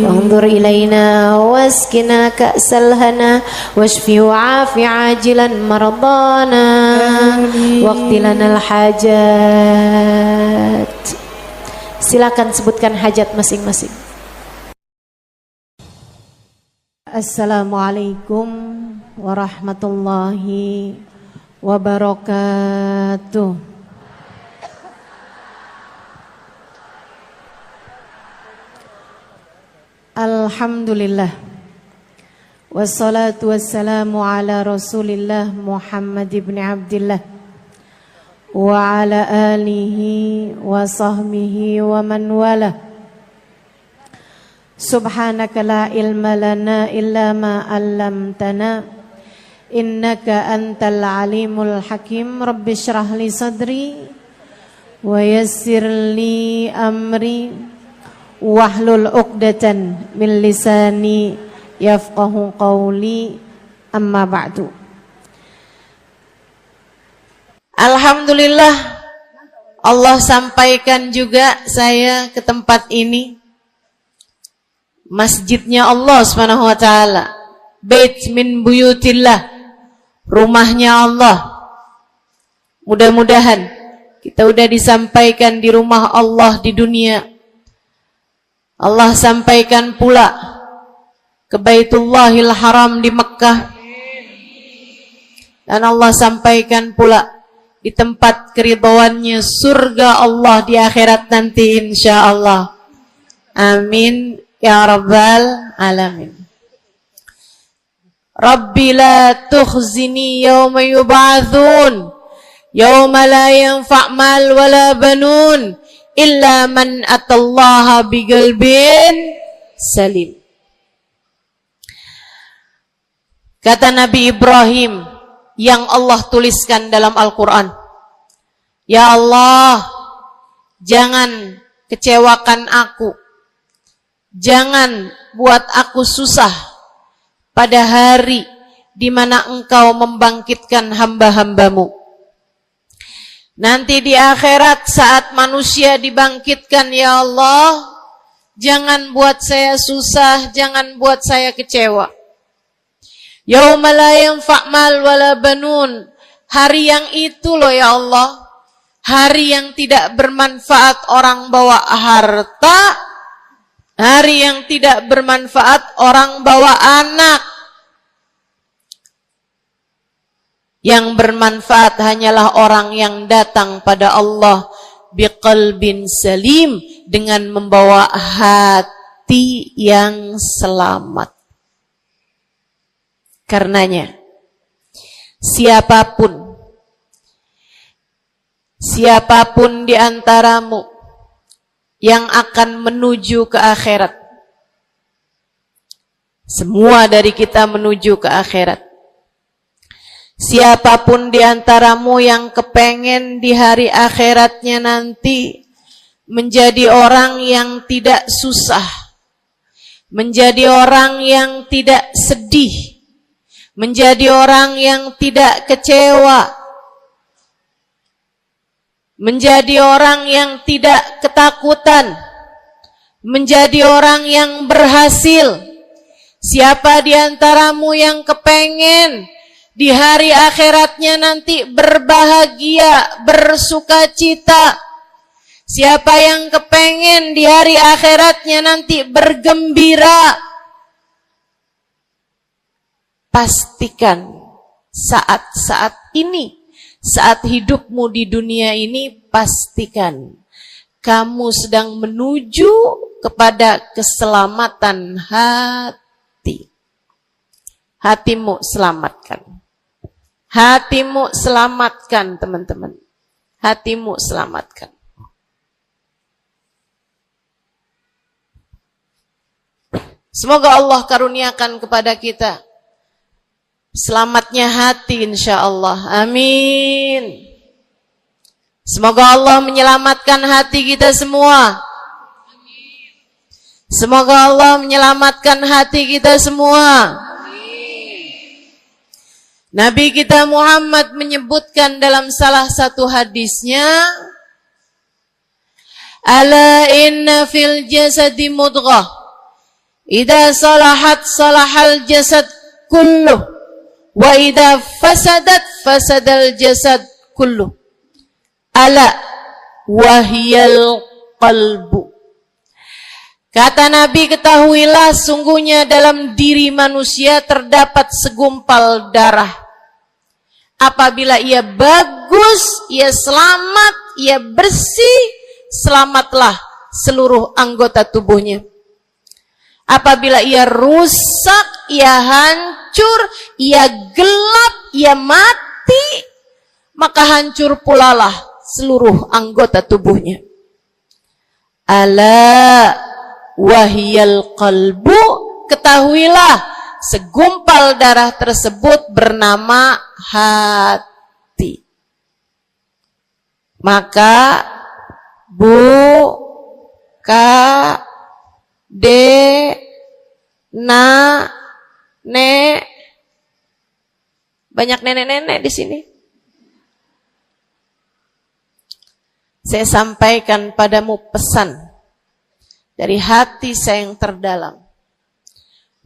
وانظر إلينا واسكنا كأس الهنا واشفي وعافي عاجلا مرضانا واقض لنا الحاجات. Silakan sebutkan hajat masing-masing. Assalamualaikum warahmatullahi wabarakatuh. Alhamdulillah. Wassalatu wassalamu ala Rasulillah Muhammad ibn Abdillah wa ala alihi wa sahbihi wa man wala. Subhanaka la ilma lana illa ma 'allamtana innaka antal alimul hakim. Rabbi shrah li sadri wa yassir li amri wahlul 'uqdatan min lisani yafqahu qawli. Amma ba'du. Alhamdulillah, Allah sampaikan juga saya ke tempat ini. Masjidnya Allah Subhanahu wa taala, bait min buyutillah, rumahnya Allah. Mudah-mudahan kita udah disampaikan di rumah Allah di dunia. Allah sampaikan pula ke Baitullahil Haram di Mekkah. Dan Allah sampaikan pula di tempat keridhaannya surga Allah di akhirat nanti insyaallah. Amin ya rabbal alamin. Rabbi la tukhzini yawma yub'atsun yawma la yanfa' mal wala banun illa man atallaha biqalbin salim. Kata Nabi Ibrahim yang Allah tuliskan dalam Al-Quran, ya Allah, jangan kecewakan aku, jangan buat aku susah pada hari di mana Engkau membangkitkan hamba-hambamu. Nanti di akhirat saat manusia dibangkitkan, ya Allah, jangan buat saya susah, jangan buat saya kecewa. Yauma la yanfa' mal wala banun. Hari yang itu loh ya Allah. Hari yang tidak bermanfaat orang bawa harta. Hari yang tidak bermanfaat orang bawa anak. Yang bermanfaat hanyalah orang yang datang pada Allah biqalbin salim, dengan membawa hati yang selamat. Karenanya siapapun di antaramu yang akan menuju ke akhirat, semua dari kita menuju ke akhirat. Siapapun di antaramu yang kepengen di hari akhiratnya nanti menjadi orang yang tidak susah, menjadi orang yang tidak sedih, menjadi orang yang tidak kecewa, menjadi orang yang tidak ketakutan, menjadi orang yang berhasil. Siapa di antaramu yang kepengen di hari akhiratnya nanti berbahagia, bersukacita? Siapa yang kepengen di hari akhiratnya nanti bergembira? Pastikan saat-saat ini, saat hidupmu di dunia ini, pastikan kamu sedang menuju kepada keselamatan hati. Hatimu selamatkan. Hatimu selamatkan, teman-teman. Hatimu selamatkan. Semoga Allah karuniakan kepada kita selamatnya hati, insyaallah. Amin. Semoga Allah menyelamatkan hati kita semua. Semoga Allah menyelamatkan hati kita semua. Nabi kita Muhammad menyebutkan dalam salah satu hadisnya, ala inna fil jasadi mudghah, idza salahat salahal jasad kulluh, wa idza fasadat fasadal jasad kulluh. Ala wahiyal qalbu. Kata Nabi, ketahuilah sungguhnya dalam diri manusia terdapat segumpal darah. Apabila ia bagus, ia selamat, ia bersih, selamatlah seluruh anggota tubuhnya. Apabila ia rusak, ia hancur, ia gelap, ia mati, maka hancur pulalah seluruh anggota tubuhnya. Ala wahiyal qalbu, ketahuilah segumpal darah tersebut bernama hati. Maka nek, banyak nenek-nenek di sini. Saya sampaikan padamu pesan dari hati saya yang terdalam.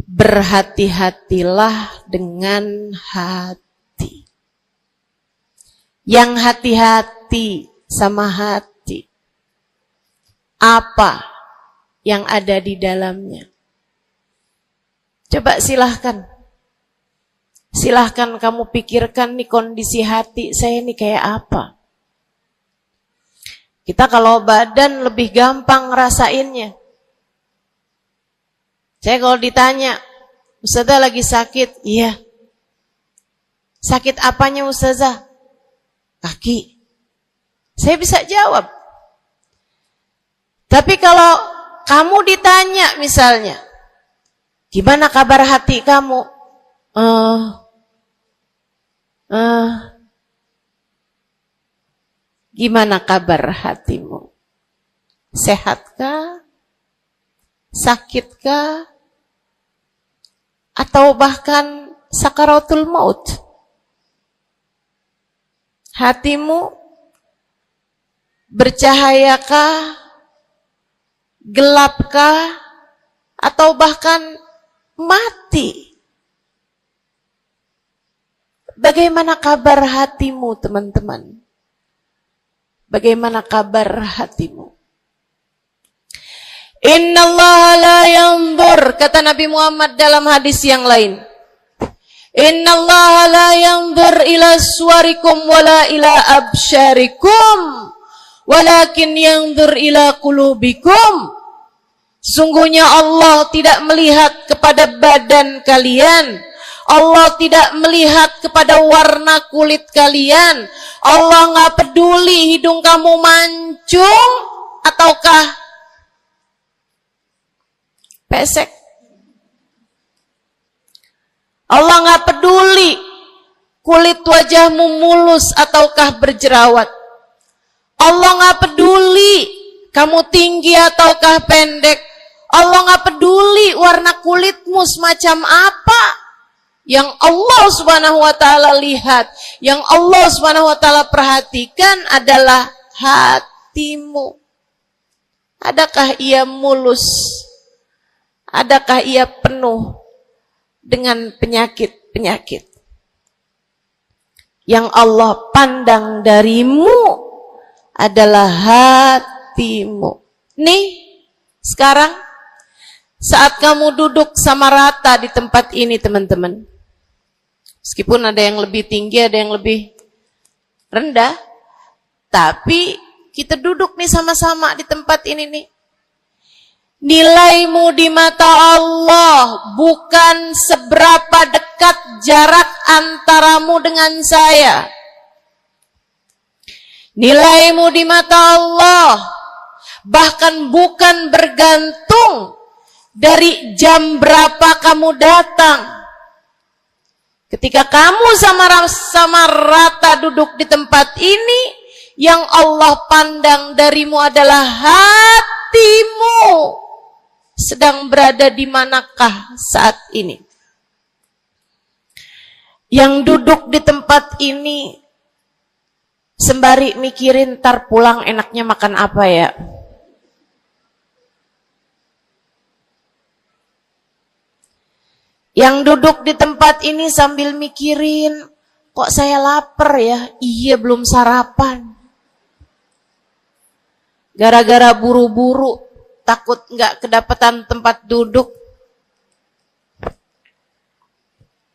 Berhati-hatilah dengan hati. Yang hati-hati sama hati, apa yang ada di dalamnya? Coba silahkan kamu pikirkan nih, kondisi hati saya ini kayak apa. Kita kalau badan lebih gampang ngerasainnya. Saya kalau ditanya, Ustazah lagi sakit? Iya. Sakit apanya Ustazah? Kaki. Saya bisa jawab. Tapi kalau kamu ditanya misalnya, gimana kabar hati kamu? Gimana kabar hatimu? Sehatkah? Sakitkah? Atau bahkan sakaratul maut? Hatimu bercahayakah? Gelapkah? Atau bahkan mati? Bagaimana kabar hatimu, teman-teman? Bagaimana kabar hatimu? Innallaha la yanzur, kata Nabi Muhammad dalam hadis yang lain. Innallaha la yanzur ila suwarikum wala ila absyarikum, walakin yanzur ila qulubikum. Sungguhnya Allah tidak melihat kepada badan kalian, Allah tidak melihat kepada warna kulit kalian. Allah nggak peduli hidung kamu mancung ataukah pesek. Allah nggak peduli kulit wajahmu mulus ataukah berjerawat. Allah nggak peduli kamu tinggi ataukah pendek. Allah nggak peduli warna kulitmu semacam apa. Yang Allah Subhanahu wa taala lihat, yang Allah Subhanahu wa taala perhatikan adalah hatimu. Adakah ia mulus? Adakah ia penuh dengan penyakit-penyakit? Yang Allah pandang darimu adalah hatimu. Nih, sekarang saat kamu duduk sama rata di tempat ini, teman-teman. Meskipun ada yang lebih tinggi, ada yang lebih rendah, tapi kita duduk nih sama-sama di tempat ini nih. Nilaimu di mata Allah bukan seberapa dekat jarak antaramu dengan saya. Nilaimu di mata Allah bahkan bukan bergantung dari jam berapa kamu datang. Ketika kamu sama rata duduk di tempat ini, yang Allah pandang darimu adalah hatimu. Sedang berada di manakah saat ini? Yang duduk di tempat ini sembari mikirin ntar pulang enaknya makan apa ya? Yang duduk di tempat ini sambil mikirin, kok saya lapar ya? Iya, belum sarapan. Gara-gara buru-buru, takut nggak kedapatan tempat duduk.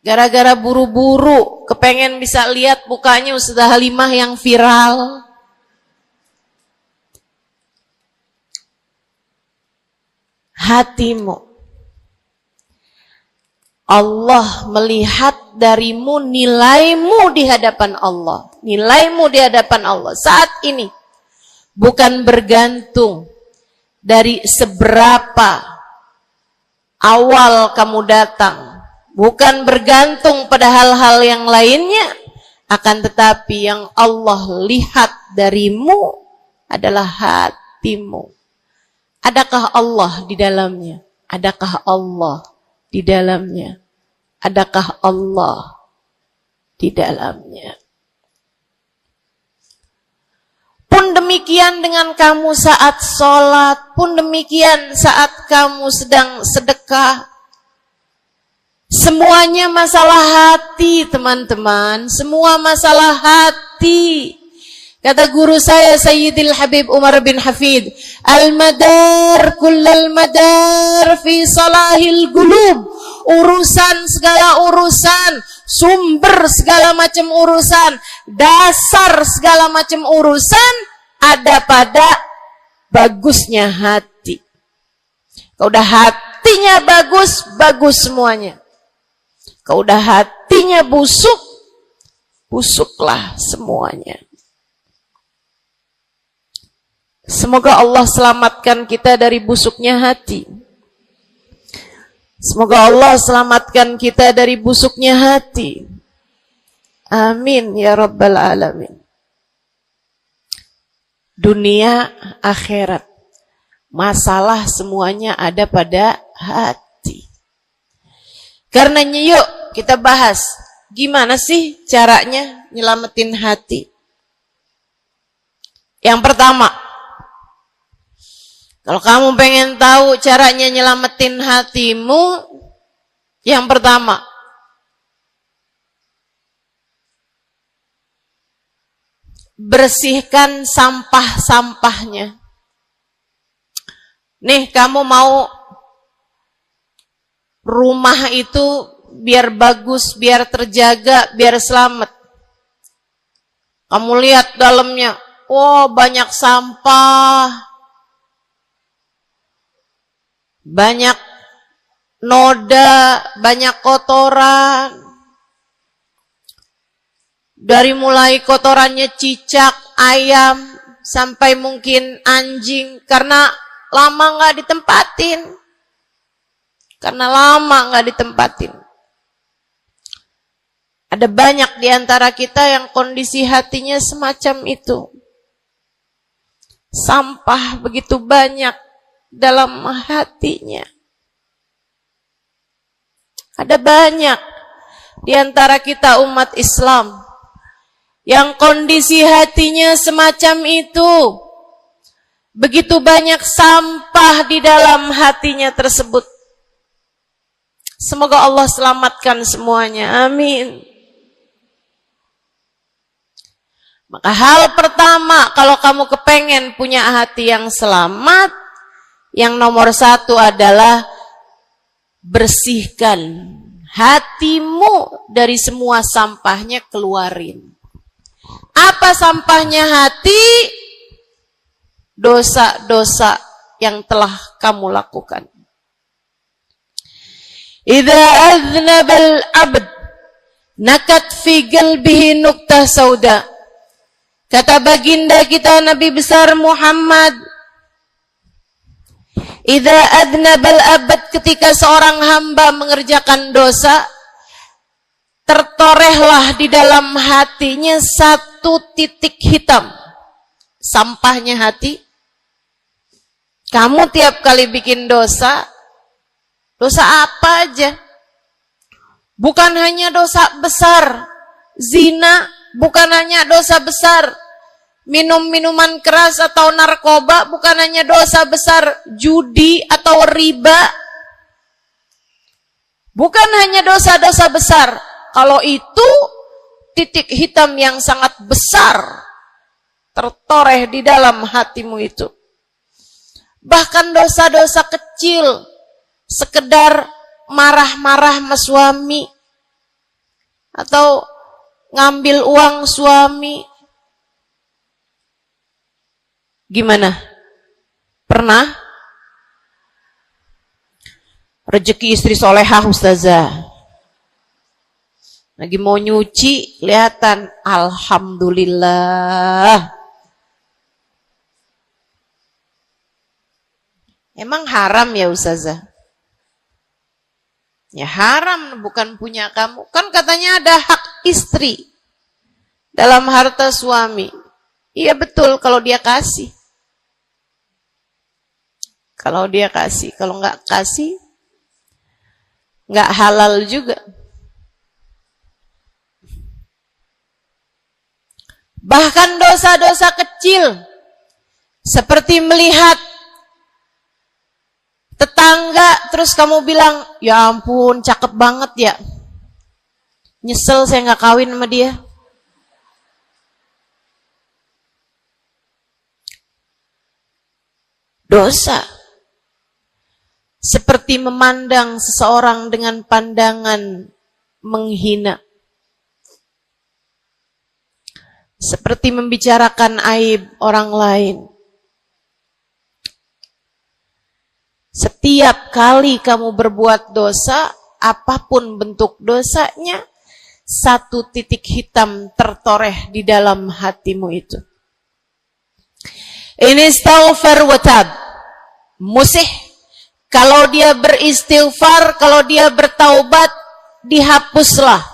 Gara-gara buru-buru, kepengen bisa lihat mukanya Ustazah Halimah yang viral. Hatimu. Allah melihat darimu nilaimu di hadapan Allah. Nilaimu di hadapan Allah saat ini bukan bergantung dari seberapa awal kamu datang. Bukan bergantung pada hal-hal yang lainnya. Akan tetapi yang Allah lihat darimu adalah hatimu. Adakah Allah di dalamnya? Adakah Allah di dalamnya? Adakah Allah di dalamnya? Pun demikian dengan kamu saat sholat, pun demikian saat kamu sedang sedekah. Semuanya masalah hati, teman-teman. Semua masalah hati. Kata guru saya Sayyidil Habib Umar bin Hafid, al-madar kullal madar fi salahil gulub. Urusan segala urusan, sumber segala macam urusan, dasar segala macam urusan ada pada bagusnya hati. Kalau udah hatinya bagus, bagus semuanya. Kalau udah hatinya busuk, busuklah semuanya. Semoga Allah selamatkan kita dari busuknya hati. Semoga Allah selamatkan kita dari busuknya hati. Amin ya rabbal alamin. Dunia, akhirat, masalah semuanya ada pada hati. Karenanya yuk kita bahas gimana sih caranya nyelamatin hati. Yang pertama, kalau kamu pengen tahu caranya nyelamatin hatimu, yang pertama, bersihkan sampah-sampahnya. Nih, kamu mau rumah itu biar bagus, biar terjaga, biar selamat. Kamu lihat dalamnya, oh banyak sampah, banyak noda, banyak kotoran. Dari mulai kotorannya cicak, ayam, sampai mungkin anjing, karena lama nggak ditempatin. Karena lama nggak ditempatin. Ada banyak di antara kita yang kondisi hatinya semacam itu. Sampah begitu banyak dalam hatinya. Ada banyak di antara kita umat Islam yang kondisi hatinya semacam itu. Begitu banyak sampah di dalam hatinya tersebut. Semoga Allah selamatkan semuanya. Amin. Maka hal pertama, kalau kamu kepengen punya hati yang selamat, yang nomor satu adalah bersihkan hatimu dari semua sampahnya, keluarin. Apa sampahnya hati? Dosa-dosa yang telah kamu lakukan. Idza aznabal abd nakat fi qalbihi nuqtah sauda. Kata baginda kita Nabi besar Muhammad, idza aznabal abd, ketika seorang hamba mengerjakan dosa, tertorehlah di dalam hatinya satu titik hitam. Sampahnya hati. Kamu tiap kali bikin dosa, dosa apa aja? Bukan hanya dosa besar, zina, bukan hanya dosa besar, minum minuman keras atau narkoba, bukan hanya dosa besar, judi atau riba, bukan hanya dosa-dosa besar. Kalau itu titik hitam yang sangat besar tertoreh di dalam hatimu itu. Bahkan dosa-dosa kecil, sekedar marah-marah sama suami, atau ngambil uang suami. Gimana? Pernah? Rezeki istri solehah ustazah. Lagi mau nyuci, kelihatan, alhamdulillah. Emang haram ya ustazah? Ya haram, bukan punya kamu. Kan katanya ada hak istri dalam harta suami. Iya betul kalau dia kasih. Kalau dia kasih, kalau nggak kasih, nggak halal juga. Bahkan dosa-dosa kecil, seperti melihat tetangga, terus kamu bilang, ya ampun, cakep banget ya. Nyesel saya nggak kawin sama dia. Dosa. Seperti memandang seseorang dengan pandangan menghina. Seperti membicarakan aib orang lain. Setiap kali kamu berbuat dosa, apapun bentuk dosanya, satu titik hitam tertoreh di dalam hatimu itu. Ini istighfar wa tab. Musih. Kalau dia beristighfar, kalau dia bertaubat, dihapuslah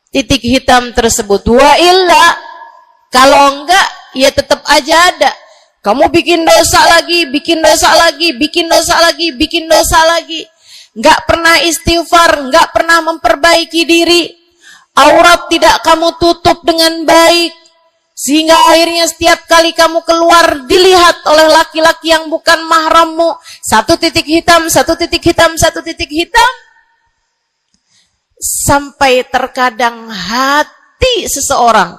titik hitam tersebut. Wa illa, kalau enggak, ya tetap aja ada. Kamu bikin dosa lagi, bikin dosa lagi, bikin dosa lagi, bikin dosa lagi. Enggak pernah istighfar, enggak pernah memperbaiki diri. Aurat tidak kamu tutup dengan baik. Sehingga akhirnya setiap kali kamu keluar dilihat oleh laki-laki yang bukan mahrammu. Satu titik hitam, satu titik hitam, satu titik hitam. Sampai terkadang hati seseorang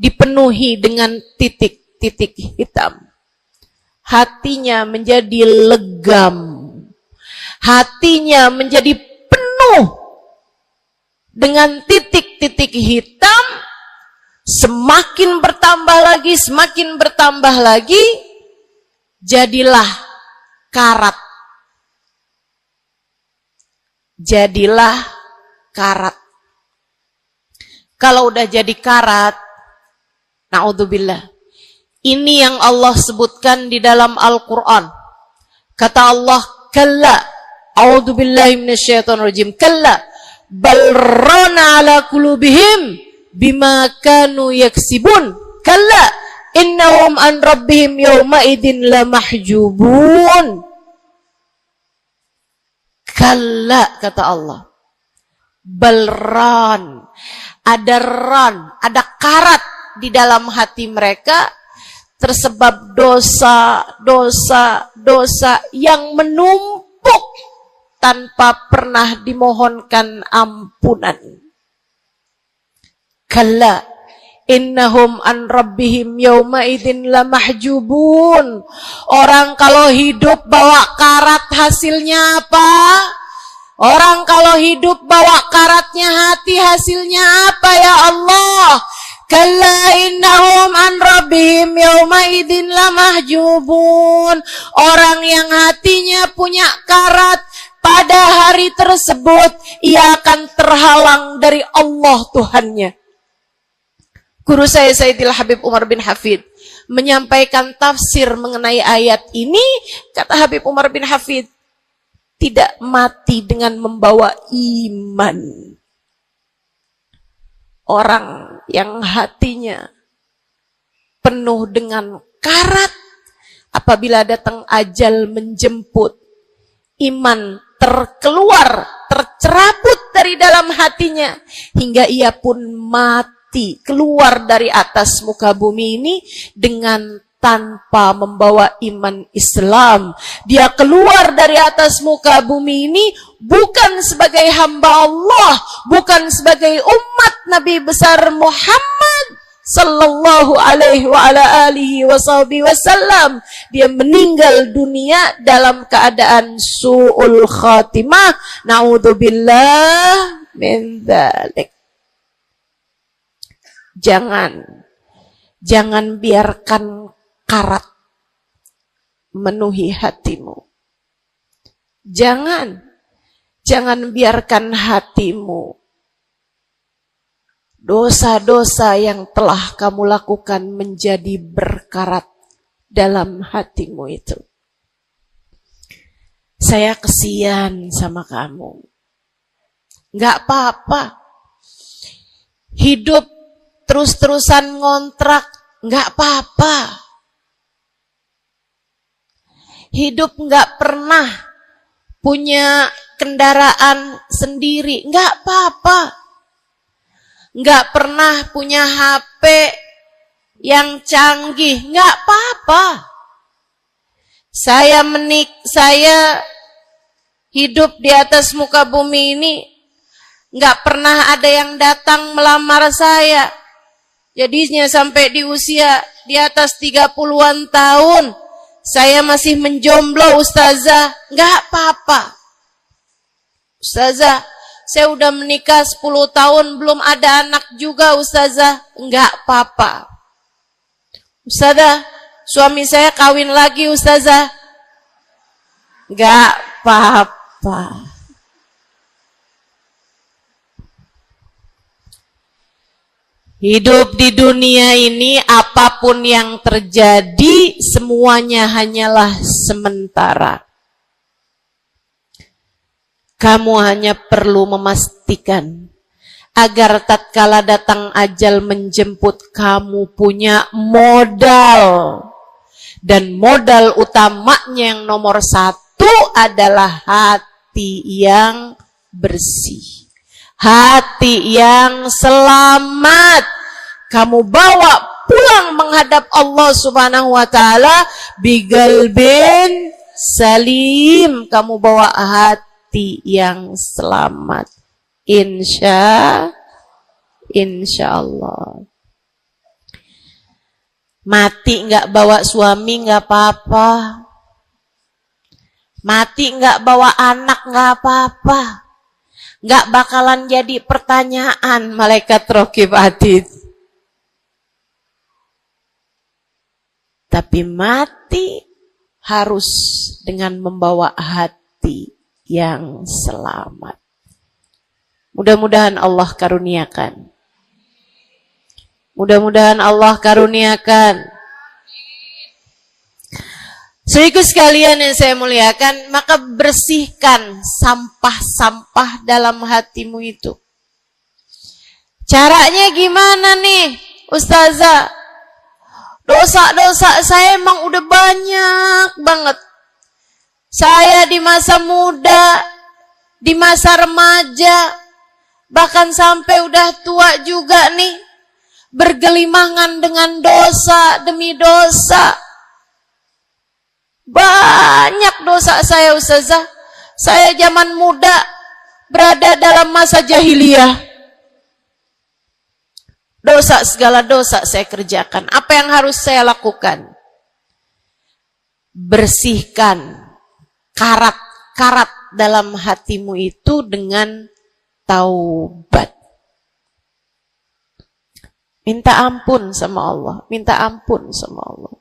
dipenuhi dengan titik-titik hitam. Hatinya menjadi legam. Hatinya menjadi penuh dengan titik-titik hitam. Semakin bertambah lagi, jadilah karat. Jadilah karat. Kalau udah jadi karat, na'udzubillah. Ini yang Allah sebutkan di dalam Al-Quran. Kata Allah, kalla, a'udzubillahi minasyaitonirrajim, kalla, bal rana ala qulubihim bima kanu yaksibun, kalla, innahum an rabbihim yawma idin lamahjubun. Kalla, kata Allah. Balran, ada karat di dalam hati mereka, tersebab dosa yang menumpuk tanpa pernah dimohonkan ampunan. Kalla innahum an rabbihim yawma idzin lamahjubun. Orang kalau hidup bawa karat hasilnya apa? Orang kalau hidup bawa karatnya hati hasilnya apa ya Allah? Kalla innahum an rabbihim yawma idzin lamahjubun. Orang yang hatinya punya karat, pada hari tersebut ia akan terhalang dari Allah Tuhannya. Guru saya Sayyidil Habib Umar bin Hafid menyampaikan tafsir mengenai ayat ini. Kata Habib Umar bin Hafid, tidak mati dengan membawa iman. Orang yang hatinya penuh dengan karat, apabila datang ajal menjemput, iman tercerabut dari dalam hatinya, hingga ia pun mati, keluar dari atas muka bumi ini dengan tanpa membawa iman Islam. Dia keluar dari atas muka bumi ini bukan sebagai hamba Allah, bukan sebagai umat Nabi besar Muhammad sallallahu alaihi wa ala alihi wasallam. Dia meninggal dunia dalam keadaan su'ul khatimah. Na'udzubillah min dzalik. Jangan biarkan karat memenuhi hatimu. Jangan biarkan hatimu, dosa-dosa yang telah kamu lakukan menjadi berkarat dalam hatimu itu. Saya kesian sama kamu. Gak apa-apa. Hidup terus-terusan ngontrak, gak apa-apa. Hidup gak pernah punya kendaraan sendiri, gak apa-apa. Gak pernah punya HP yang canggih, gak apa-apa. Saya hidup di atas muka bumi ini, gak pernah ada yang datang melamar saya. Jadinya sampai di usia di atas 30-an tahun, saya masih menjomblo, Ustazah. Gak apa-apa. Ustazah, saya udah menikah 10 tahun, belum ada anak juga, Ustazah. Gak apa-apa. Ustazah, suami saya kawin lagi, Ustazah. Gak apa-apa. Hidup di dunia ini, apapun yang terjadi, semuanya hanyalah sementara. Kamu hanya perlu memastikan agar tatkala datang ajal menjemput, kamu punya modal. Dan modal utamanya yang nomor 1 adalah hati yang bersih. Hati yang selamat. Kamu bawa pulang menghadap Allah Subhanahu wa ta'ala bigalbin salim. Kamu bawa hati yang selamat. Insya Allah. Mati nggak bawa suami nggak apa-apa. Mati nggak bawa anak nggak apa-apa. Nggak bakalan jadi pertanyaan malaikat raqib atid. Tapi mati harus dengan membawa hati yang selamat. Mudah-mudahan Allah karuniakan. Mudah-mudahan Allah karuniakan. Saudaraku sekalian yang saya muliakan, maka bersihkan sampah-sampah dalam hatimu itu. Caranya gimana nih, Ustazah? Dosa-dosa saya emang udah banyak banget. Saya di masa muda, di masa remaja, bahkan sampai udah tua juga nih, bergelimangan dengan dosa demi dosa. Banyak dosa saya, Ustazah. Saya zaman muda berada dalam masa jahiliyah. Dosa, segala dosa saya kerjakan. Apa yang harus saya lakukan? Bersihkan karat-karat dalam hatimu itu dengan taubat. Minta ampun sama Allah. Minta ampun sama Allah.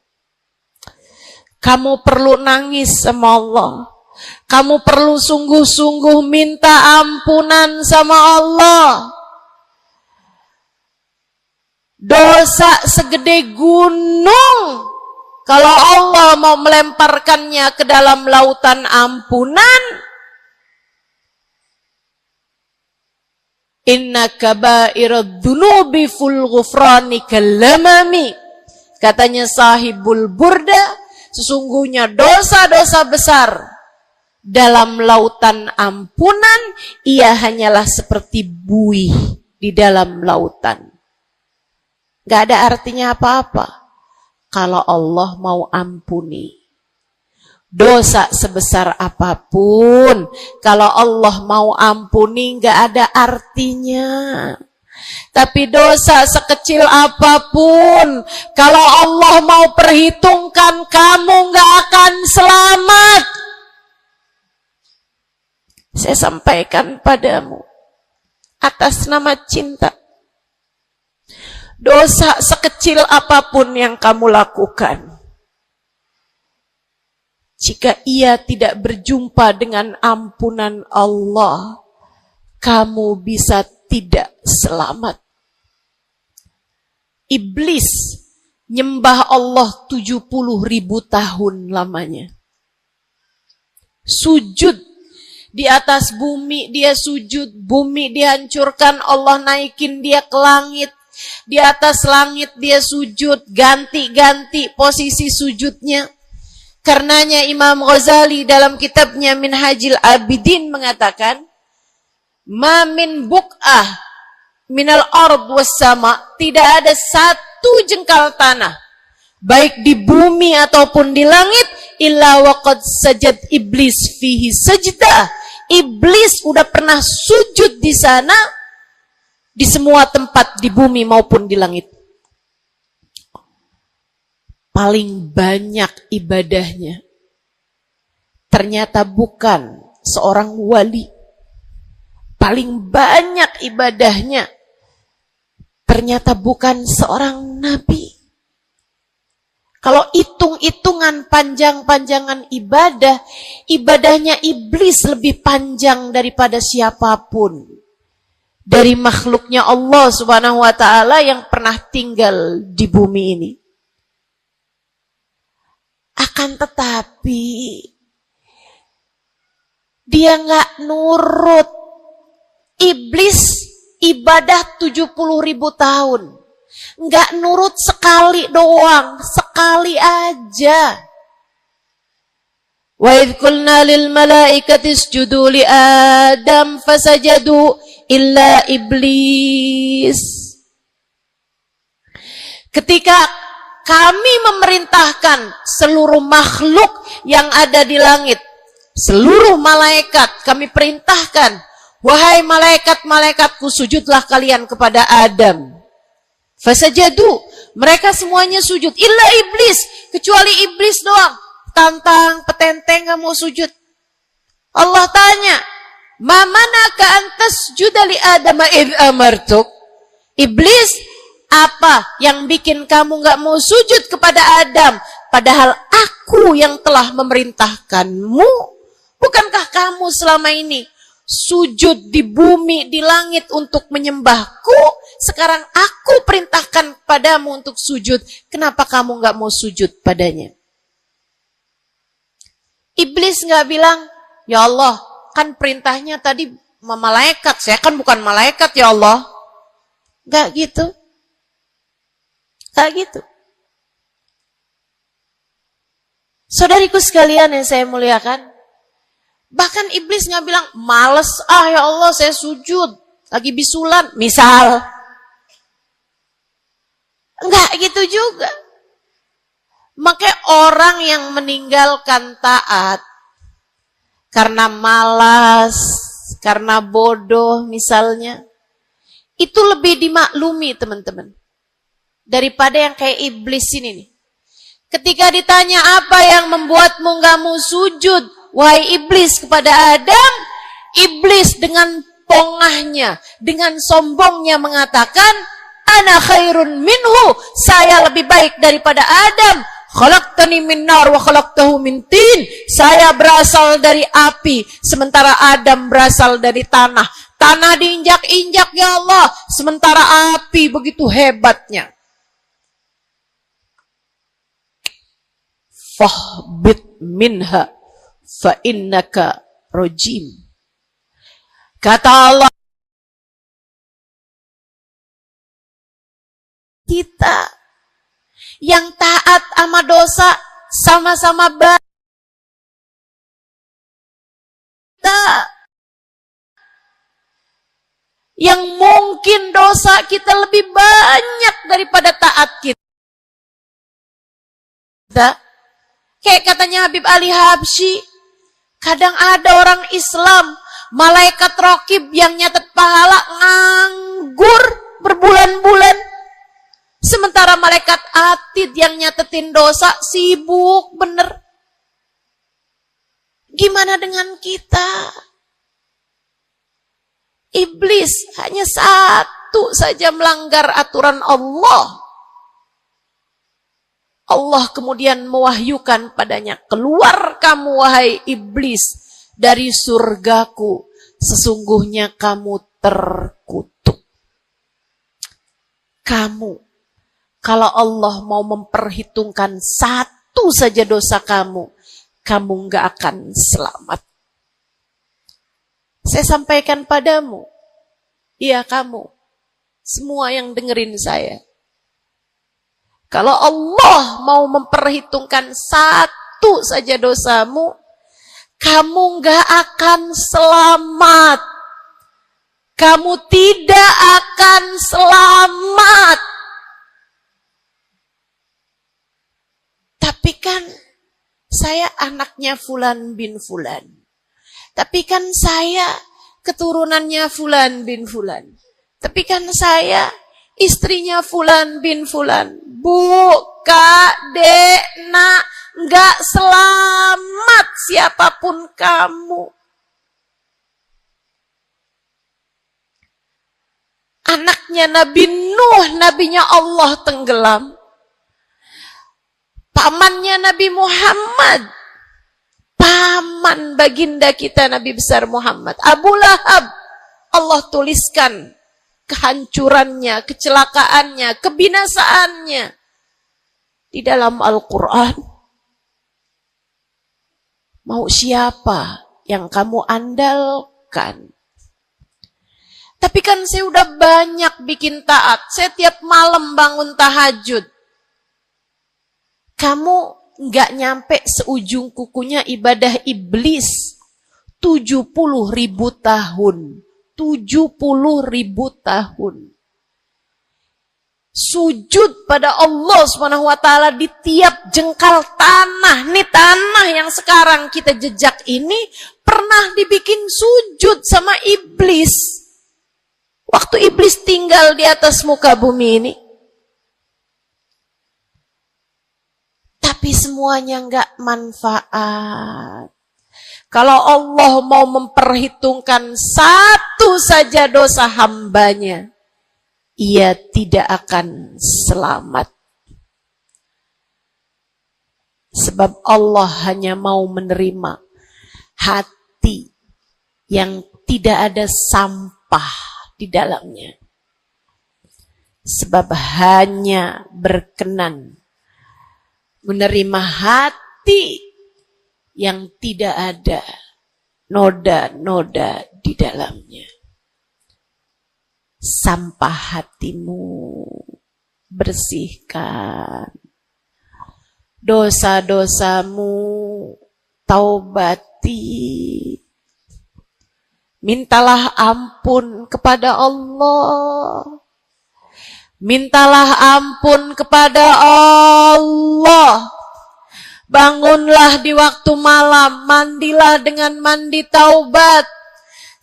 Kamu perlu nangis sama Allah. Kamu perlu sungguh-sungguh minta ampunan sama Allah. Dosa segede gunung, kalau Allah mau melemparkannya ke dalam lautan ampunan, inna kaba'irad dunubi ful ghufrani kalamami. Katanya sahibul burda, sesungguhnya dosa-dosa besar dalam lautan ampunan, ia hanyalah seperti buih di dalam lautan. Gak ada artinya apa-apa kalau Allah mau ampuni. Dosa sebesar apapun, kalau Allah mau ampuni gak ada artinya. Tapi dosa sekecil apapun, kalau Allah mau perhitungkan, kamu gak akan selamat. Saya sampaikan padamu atas nama cinta. Dosa sekecil apapun yang kamu lakukan, jika ia tidak berjumpa dengan ampunan Allah, kamu bisa tidak selamat. Iblis nyembah Allah 70.000 tahun lamanya. Sujud di atas bumi, dia sujud, bumi dihancurkan, Allah naikin dia ke langit. Di atas langit dia sujud, ganti-ganti posisi sujudnya. Karenanya Imam Ghazali dalam kitabnya Minhajil Abidin mengatakan, ma min buk'ah minal ard was sama, tidak ada satu jengkal tanah, baik di bumi ataupun di langit, illa waqad sajad iblis fihi sajdah. Iblis udah pernah sujud di sana, di semua tempat di bumi maupun di langit. Paling banyak ibadahnya ternyata bukan seorang wali. Paling banyak ibadahnya ternyata bukan seorang nabi. Kalau hitung-hitungan panjang-panjangan ibadah, ibadahnya iblis lebih panjang daripada siapapun dari makhluknya Allah Subhanahu wa ta'ala yang pernah tinggal di bumi ini. Akan tetapi dia nggak nurut. Iblis ibadah 70.000 tahun, nggak nurut sekali doang, sekali aja. Wa idh qulna lil malaikati isjudu li Adam fasajadu illa iblis. Ketika kami memerintahkan seluruh makhluk yang ada di langit, seluruh malaikat, kami perintahkan, wahai malaikat-malaikatku, sujudlah kalian kepada Adam. Fasajadu, mereka semuanya sujud. Illa iblis, kecuali iblis doang. Tantang, petenteng gak mau sujud. Allah tanya, ma manaka antas judali Adam id amartuk? Iblis, apa yang bikin kamu gak mau sujud kepada Adam? Padahal aku yang telah memerintahkanmu. Bukankah kamu selama ini sujud di bumi, di langit untuk menyembahku? Sekarang aku perintahkan padamu untuk sujud. Kenapa kamu gak mau sujud padanya? Iblis gak bilang, ya Allah, kan perintahnya tadi malaikat. Saya kan bukan malaikat ya Allah. Gak gitu. Gak gitu. Saudariku sekalian yang saya muliakan, bahkan iblis gak bilang, males ya Allah saya sujud, lagi bisulan, misal. Enggak gitu juga. Makanya orang yang meninggalkan taat karena malas, karena bodoh misalnya, itu lebih dimaklumi teman-teman. Daripada yang kayak iblis ini nih. Ketika ditanya apa yang membuatmu gak mau sujud, wahai iblis kepada Adam, iblis dengan pongahnya, dengan sombongnya mengatakan, ana khairun minhu, saya lebih baik daripada Adam. Khalaqtani min nar wa khalaqtahu min tin. Saya berasal dari api, sementara Adam berasal dari tanah. Tanah diinjak-injak ya Allah, sementara api begitu hebatnya. Fahbit minha fa innaka rajim. Kata Allah, kita yang taat sama dosa sama-sama baik. Yang mungkin dosa kita lebih banyak daripada taat kita. Kayak katanya Habib Ali Habsyi, kadang ada orang Islam, malaikat raqib yang nyatet pahala nganggur berbulan-bulan. Sementara malaikat atid yang nyatetin dosa sibuk bener. Gimana dengan kita? Iblis hanya satu saja melanggar aturan Allah. Allah kemudian mewahyukan padanya, keluar kamu wahai iblis dari surgaku. Sesungguhnya kamu terkutuk. Kamu, kalau Allah mau memperhitungkan satu saja dosa kamu, kamu gak akan selamat. Saya sampaikan padamu, iya kamu, semua yang dengerin saya. Kalau Allah mau memperhitungkan satu saja dosamu, kamu gak akan selamat. Kamu tidak akan selamat. Tapi kan saya anaknya Fulan bin Fulan. Tapi kan saya keturunannya Fulan bin Fulan. Tapi kan saya istrinya Fulan bin Fulan. Bu, Kak, Dek, Nak, nggak selamat siapapun kamu. Anaknya Nabi Nuh, nabinya Allah tenggelam. Pamannya Nabi Muhammad, paman baginda kita Nabi besar Muhammad, Abu Lahab, Allah tuliskan kehancurannya, kecelakaannya, kebinasaannya di dalam Al-Quran. Mau siapa yang kamu andalkan? Tapi kan saya udah banyak bikin taat, saya tiap malam bangun tahajud. Kamu nggak nyampe seujung kukunya ibadah iblis 70.000 tahun. 70.000 tahun. Sujud pada Allah SWT di tiap jengkal tanah. Nih tanah yang sekarang kita jejak ini pernah dibikin sujud sama iblis. Waktu iblis tinggal di atas muka bumi ini. Tapi semuanya enggak manfaat. Kalau Allah mau memperhitungkan satu saja dosa hambanya, ia tidak akan selamat. Sebab Allah hanya mau menerima hati yang tidak ada sampah di dalamnya. Sebab hanya berkenan menerima hati yang tidak ada noda-noda di dalamnya. Sampah hatimu bersihkan, dosa-dosamu taubati, mintalah ampun kepada Allah. Mintalah ampun kepada Allah. Bangunlah di waktu malam, mandilah dengan mandi taubat.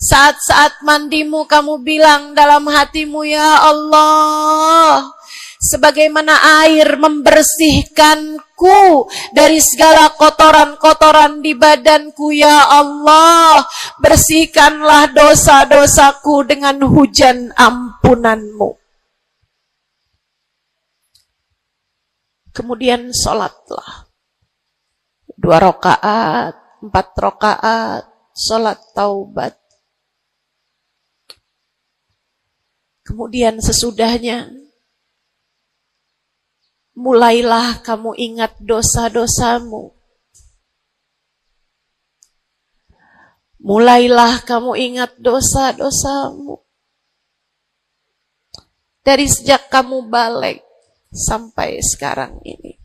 Saat-saat mandimu kamu bilang dalam hatimu, ya Allah, sebagaimana air membersihkanku dari segala kotoran-kotoran di badanku, ya Allah, bersihkanlah dosa-dosaku dengan hujan ampunanmu. Kemudian sholatlah 2 rakaat, 4 rakaat, sholat taubat. Kemudian sesudahnya, mulailah kamu ingat dosa-dosamu. Mulailah kamu ingat dosa-dosamu. Dari sejak kamu balik sampai sekarang ini.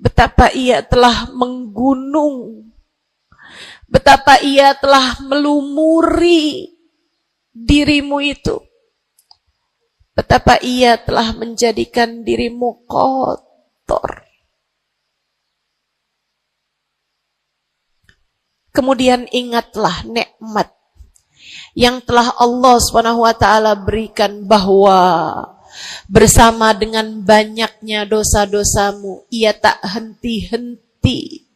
Betapa ia telah menggunung. Betapa ia telah melumuri dirimu itu. Betapa ia telah menjadikan dirimu kotor. Kemudian ingatlah nikmat yang telah Allah SWT berikan, bahwa bersama dengan banyaknya dosa-dosamu, ia tak henti-henti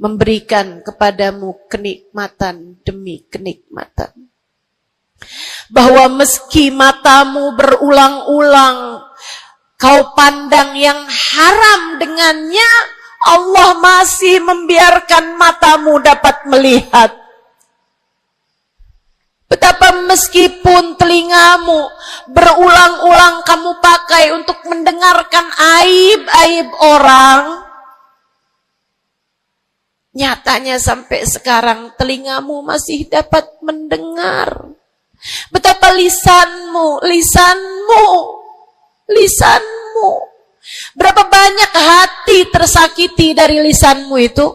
memberikan kepadamu kenikmatan demi kenikmatan. Bahwa meski matamu berulang-ulang kau pandang yang haram dengannya, Allah masih membiarkan matamu dapat melihat. Betapa meskipun telingamu berulang-ulang kamu pakai untuk mendengarkan aib-aib orang, nyatanya sampai sekarang telingamu masih dapat mendengar. Betapa lisanmu, berapa banyak hati tersakiti dari lisanmu itu.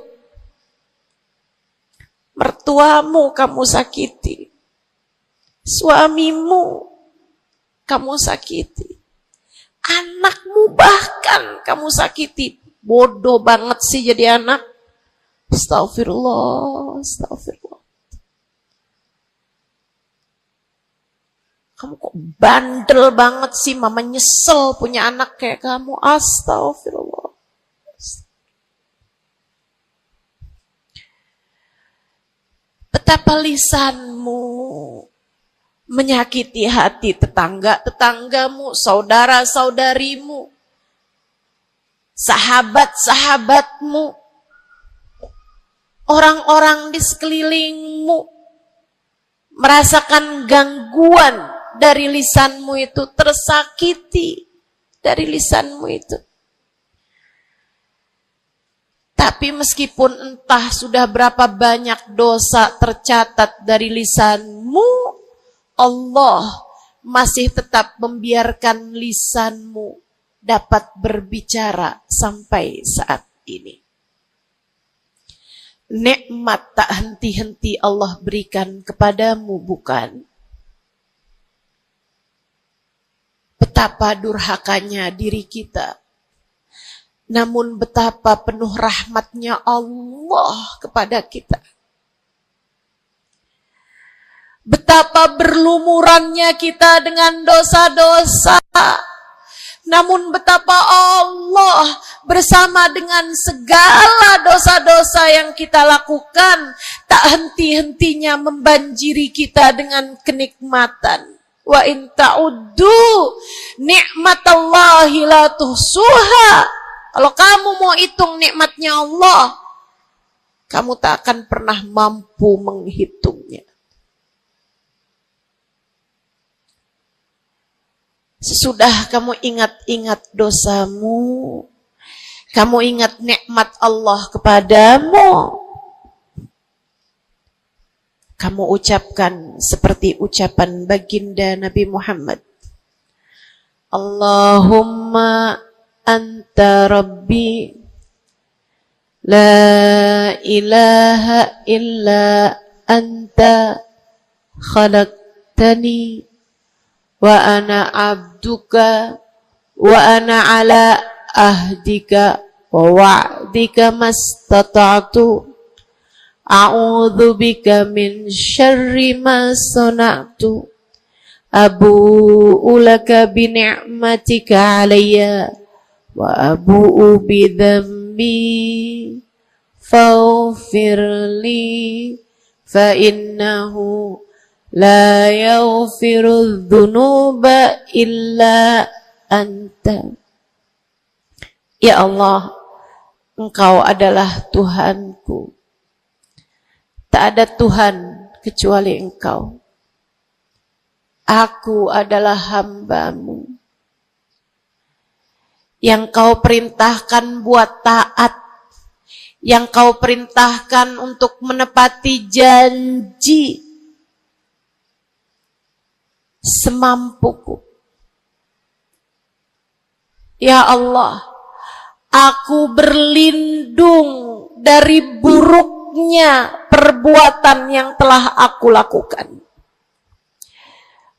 Mertuamu kamu sakiti, suamimu kamu sakiti, anakmu bahkan kamu sakiti. Bodoh banget sih jadi anak. Astagfirullah. Kamu kok bandel banget sih, mama nyesel punya anak kayak kamu. Astagfirullah. Betapa lisanmu menyakiti hati tetanggamu, saudara-saudarimu, sahabat-sahabatmu, orang-orang di sekelilingmu, merasakan gangguan dari lisanmu itu, tersakiti dari lisanmu itu. Tapi meskipun entah sudah berapa banyak dosa tercatat dari lisanmu, Allah masih tetap membiarkan lisanmu dapat berbicara sampai saat ini. Nikmat tak henti-henti Allah berikan kepadamu, bukan? Betapa durhakanya diri kita. Namun betapa penuh rahmatnya Allah kepada kita. Betapa berlumurannya kita dengan dosa-dosa. Namun betapa Allah bersama dengan segala dosa-dosa yang kita lakukan, tak henti-hentinya membanjiri kita dengan kenikmatan. Wa in ta'uddu ni'matallahi la tuhsuha. Kalau kamu mau hitung nikmatnya Allah, kamu tak akan pernah mampu menghitungnya. Sesudah kamu ingat-ingat dosamu, kamu ingat nikmat Allah kepadamu, kamu ucapkan seperti ucapan baginda Nabi Muhammad. Allahumma anta rabbi la ilaha illa anta khalaqtani wa ana abduka wa ana ala ahdika wa wa'dika mastata'tu a'udzu bika min syarri ma sana'tu abu'u laka bi ni'matika 'alayya wa abu'u bi dhanbi faghfir li fa innahu la yaghfiru dzunuba illa anta. Ya Allah, Engkau adalah Tuhanku. Tak ada Tuhan kecuali Engkau. Aku adalah hamba-Mu yang Kau perintahkan buat taat, yang Kau perintahkan untuk menepati janji semampuku. Ya Allah, aku berlindung dari buruknya perbuatan yang telah aku lakukan.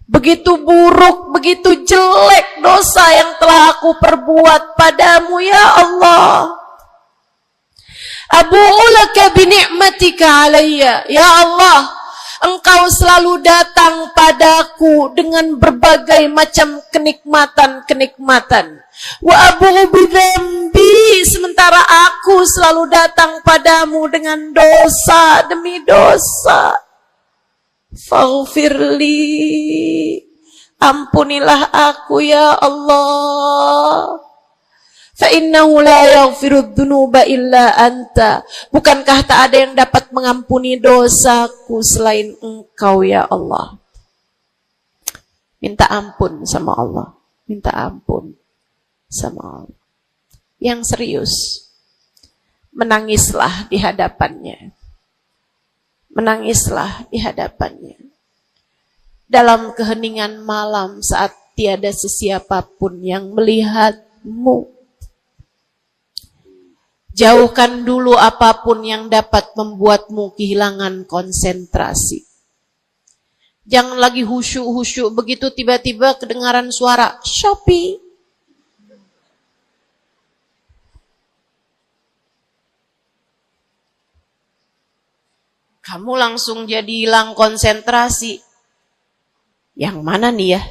Begitu buruk, begitu jelek dosa yang telah aku perbuat padamu, ya Allah. Abu'u laka bi ni'matika 'alayya. Ya Allah, Engkau selalu datang padaku dengan berbagai macam kenikmatan-kenikmatan. Wa abu'u bidzambi, sementara aku selalu datang padamu dengan dosa demi dosa. Faghfirli, ampunilah aku ya Allah. Fa innahu la yaghfiru dzunuba illa anta. Bukankah tak ada yang dapat mengampuni dosaku selain Engkau ya Allah. Minta ampun sama Allah. Minta ampun sama Allah. Yang serius, menangislah di hadapannya. Menangislah di hadapannya. Dalam keheningan malam saat tiada sesiapapun yang melihatmu. Jauhkan dulu apapun yang dapat membuatmu kehilangan konsentrasi. Jangan lagi khusyuk-khusyuk begitu tiba-tiba kedengaran suara Shopee. Kamu langsung jadi hilang konsentrasi. Yang mana nih ya?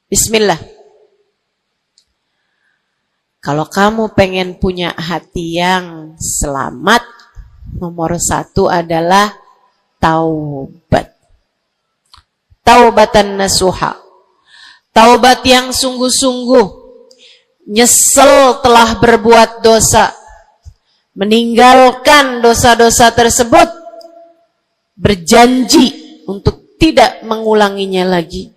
Bismillah. Kalau kamu pengen punya hati yang selamat, nomor 1 adalah taubat. Taubatan nasuha. Taubat yang sungguh-sungguh. Nyesel telah berbuat dosa. Meninggalkan dosa-dosa tersebut. Berjanji untuk tidak mengulanginya lagi.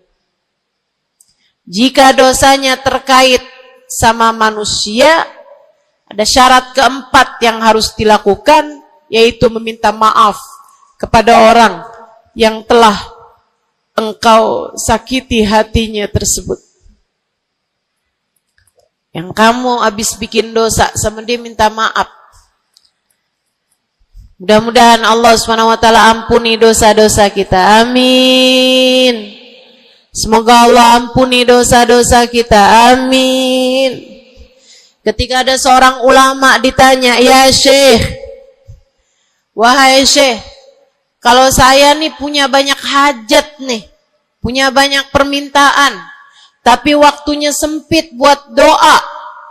Jika dosanya terkait sama manusia, ada syarat keempat yang harus dilakukan, yaitu meminta maaf kepada orang yang telah engkau sakiti hatinya tersebut. Yang kamu habis bikin dosa sama dia, minta maaf. Mudah-mudahan Allah SWT ampuni dosa-dosa kita. Amin. Semoga Allah ampuni dosa-dosa kita. Amin. Ketika ada seorang ulama ditanya, ya Syekh, wahai Syekh, Kalau saya nih punya banyak hajat nih, punya banyak permintaan, tapi waktunya sempit buat doa.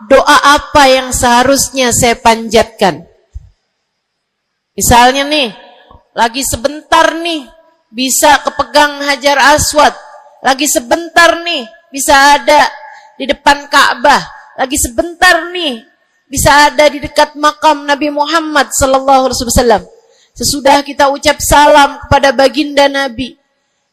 Doa apa yang seharusnya saya panjatkan? Misalnya nih, lagi sebentar nih bisa kepegang Hajar Aswad, lagi sebentar nih bisa ada di depan Ka'bah, lagi sebentar nih bisa ada di dekat makam Nabi Muhammad sallallahu alaihi wasallam. Sesudah kita ucap salam kepada baginda Nabi,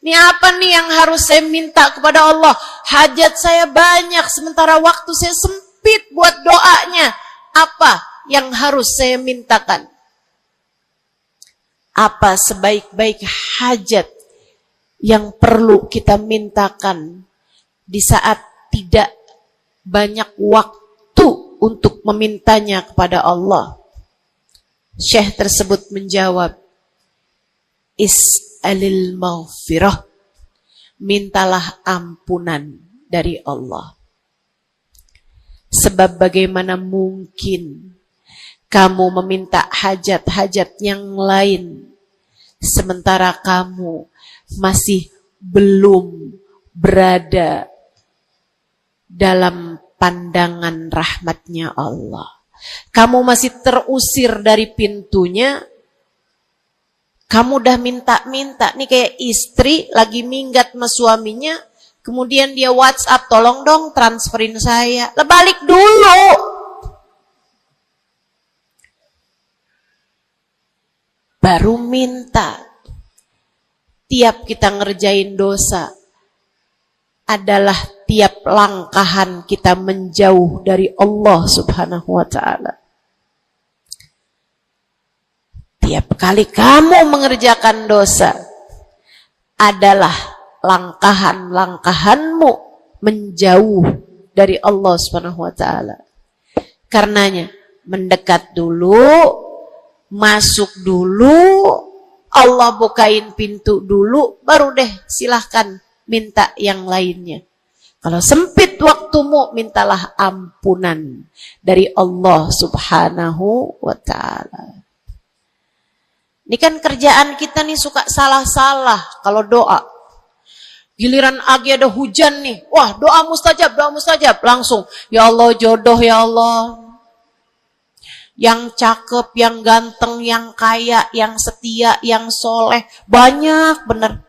ini apa nih yang harus saya minta kepada Allah? Hajat saya banyak, sementara waktu saya sempit buat doanya. Apa yang harus saya mintakan? Apa sebaik-baik hajat yang perlu kita mintakan di saat tidak banyak waktu untuk memintanya kepada Allah? Syekh tersebut menjawab, is'alil maghfirah, mintalah ampunan dari Allah. Sebab bagaimana mungkin kamu meminta hajat-hajat yang lain sementara kamu masih belum berada dalam pandangan rahmatnya Allah. Kamu masih terusir dari pintunya. Kamu udah minta-minta. Nih kayak istri lagi minggat sama suaminya. Kemudian dia WhatsApp, tolong dong transferin saya. Lah balik dulu. Baru minta. Tiap kita ngerjain dosa adalah tiap langkahan kita menjauh dari Allah Subhanahu wa ta'ala. Tiap kali kamu mengerjakan dosa adalah langkahan-langkahanmu menjauh dari Allah Subhanahu wa ta'ala. Karenanya mendekat dulu, masuk dulu, Allah bukain pintu dulu, baru deh silahkan minta yang lainnya. Kalau sempit waktumu, mintalah ampunan dari Allah Subhanahu wa ta'ala. Ini kan kerjaan kita nih suka salah-salah kalau doa. Giliran lagi ada hujan nih, wah doa mustajab, langsung. Ya Allah jodoh ya Allah. Yang cakep, yang ganteng, yang kaya, yang setia, yang soleh. Banyak bener.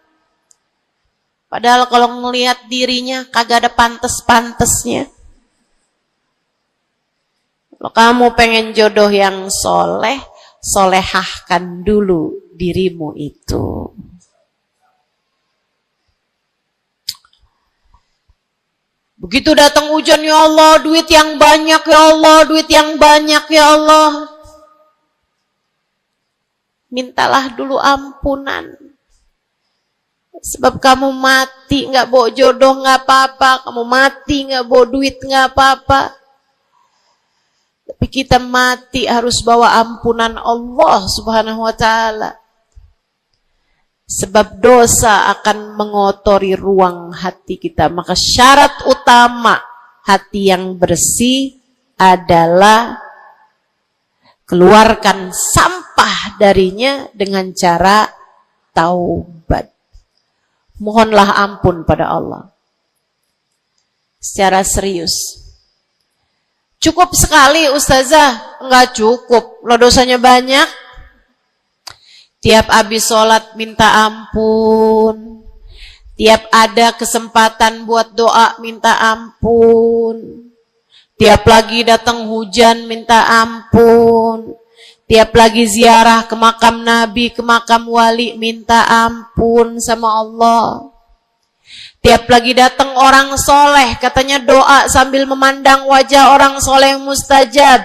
Padahal kalau ngelihat dirinya kagak ada pantes-pantesnya. Kalau kamu pengen jodoh yang soleh, solehahkan dulu dirimu itu. Begitu datang hujan, ya Allah, duit yang banyak ya Allah, duit yang banyak ya Allah. Mintalah dulu ampunan. Sebab kamu mati gak bawa jodoh gak apa-apa, kamu mati gak bawa duit gak apa-apa. Tapi kita mati harus bawa ampunan Allah Subhanahu wa ta'ala. Sebab dosa akan mengotori ruang hati kita. Maka syarat utama hati yang bersih adalah keluarkan sampah darinya dengan cara taubat. Mohonlah ampun pada Allah. Secara serius. Cukup sekali ustazah? Enggak cukup. Lo dosanya banyak. Tiap habis sholat minta ampun. Tiap ada kesempatan buat doa minta ampun. Tiap lagi datang hujan minta ampun. Tiap lagi ziarah ke makam Nabi, ke makam wali, minta ampun sama Allah. Tiap lagi datang orang soleh, katanya doa sambil memandang wajah orang soleh mustajab.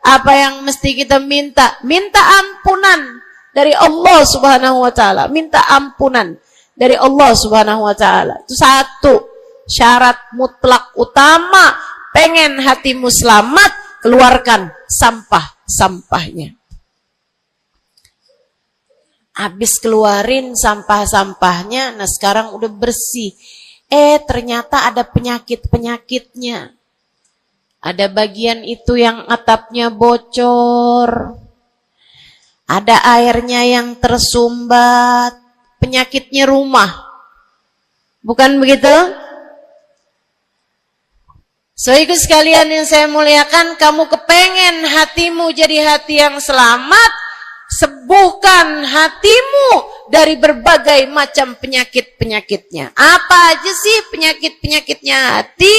Apa yang mesti kita minta? Minta ampunan dari Allah Subhanahu wa ta'ala. Minta ampunan dari Allah Subhanahu wa ta'ala. Itu satu syarat mutlak utama. Pengen hatimu selamat, keluarkan sampah-sampahnya. Habis keluarin sampah-sampahnya, nah sekarang udah bersih. Ternyata ada penyakit-penyakitnya. Ada bagian itu yang atapnya bocor. ada airnya yang tersumbat, penyakitnya rumah. Bukan begitu? Saudaraku sekalian yang saya muliakan, kamu kepengen hatimu jadi hati yang selamat, sembuhkan hatimu dari berbagai macam penyakit-penyakitnya. Apa aja sih penyakit-penyakitnya hati?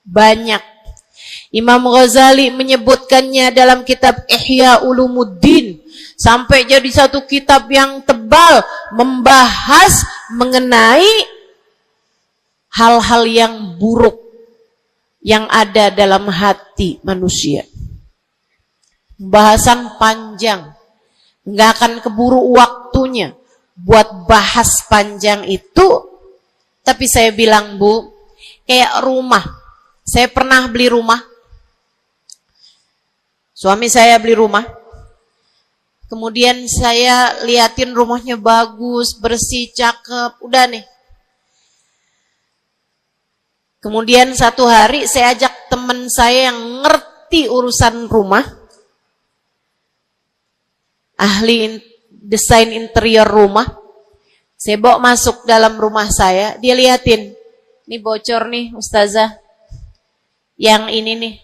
Banyak. Imam Ghazali menyebutkannya dalam kitab Ihya Ulumuddin. Sampai jadi satu kitab yang tebal membahas mengenai hal-hal yang buruk yang ada dalam hati manusia. Bahasan panjang, nggak akan keburu waktunya buat bahas panjang itu. Tapi saya bilang, Bu, kayak rumah. Saya pernah beli rumah. Suami saya beli rumah. Kemudian saya liatin rumahnya bagus, bersih, cakep, udah nih. Kemudian satu hari saya ajak teman saya yang ngerti urusan rumah, ahli desain interior rumah. Saya bawa masuk dalam rumah saya, dia liatin, ini bocor nih Ustazah, yang ini nih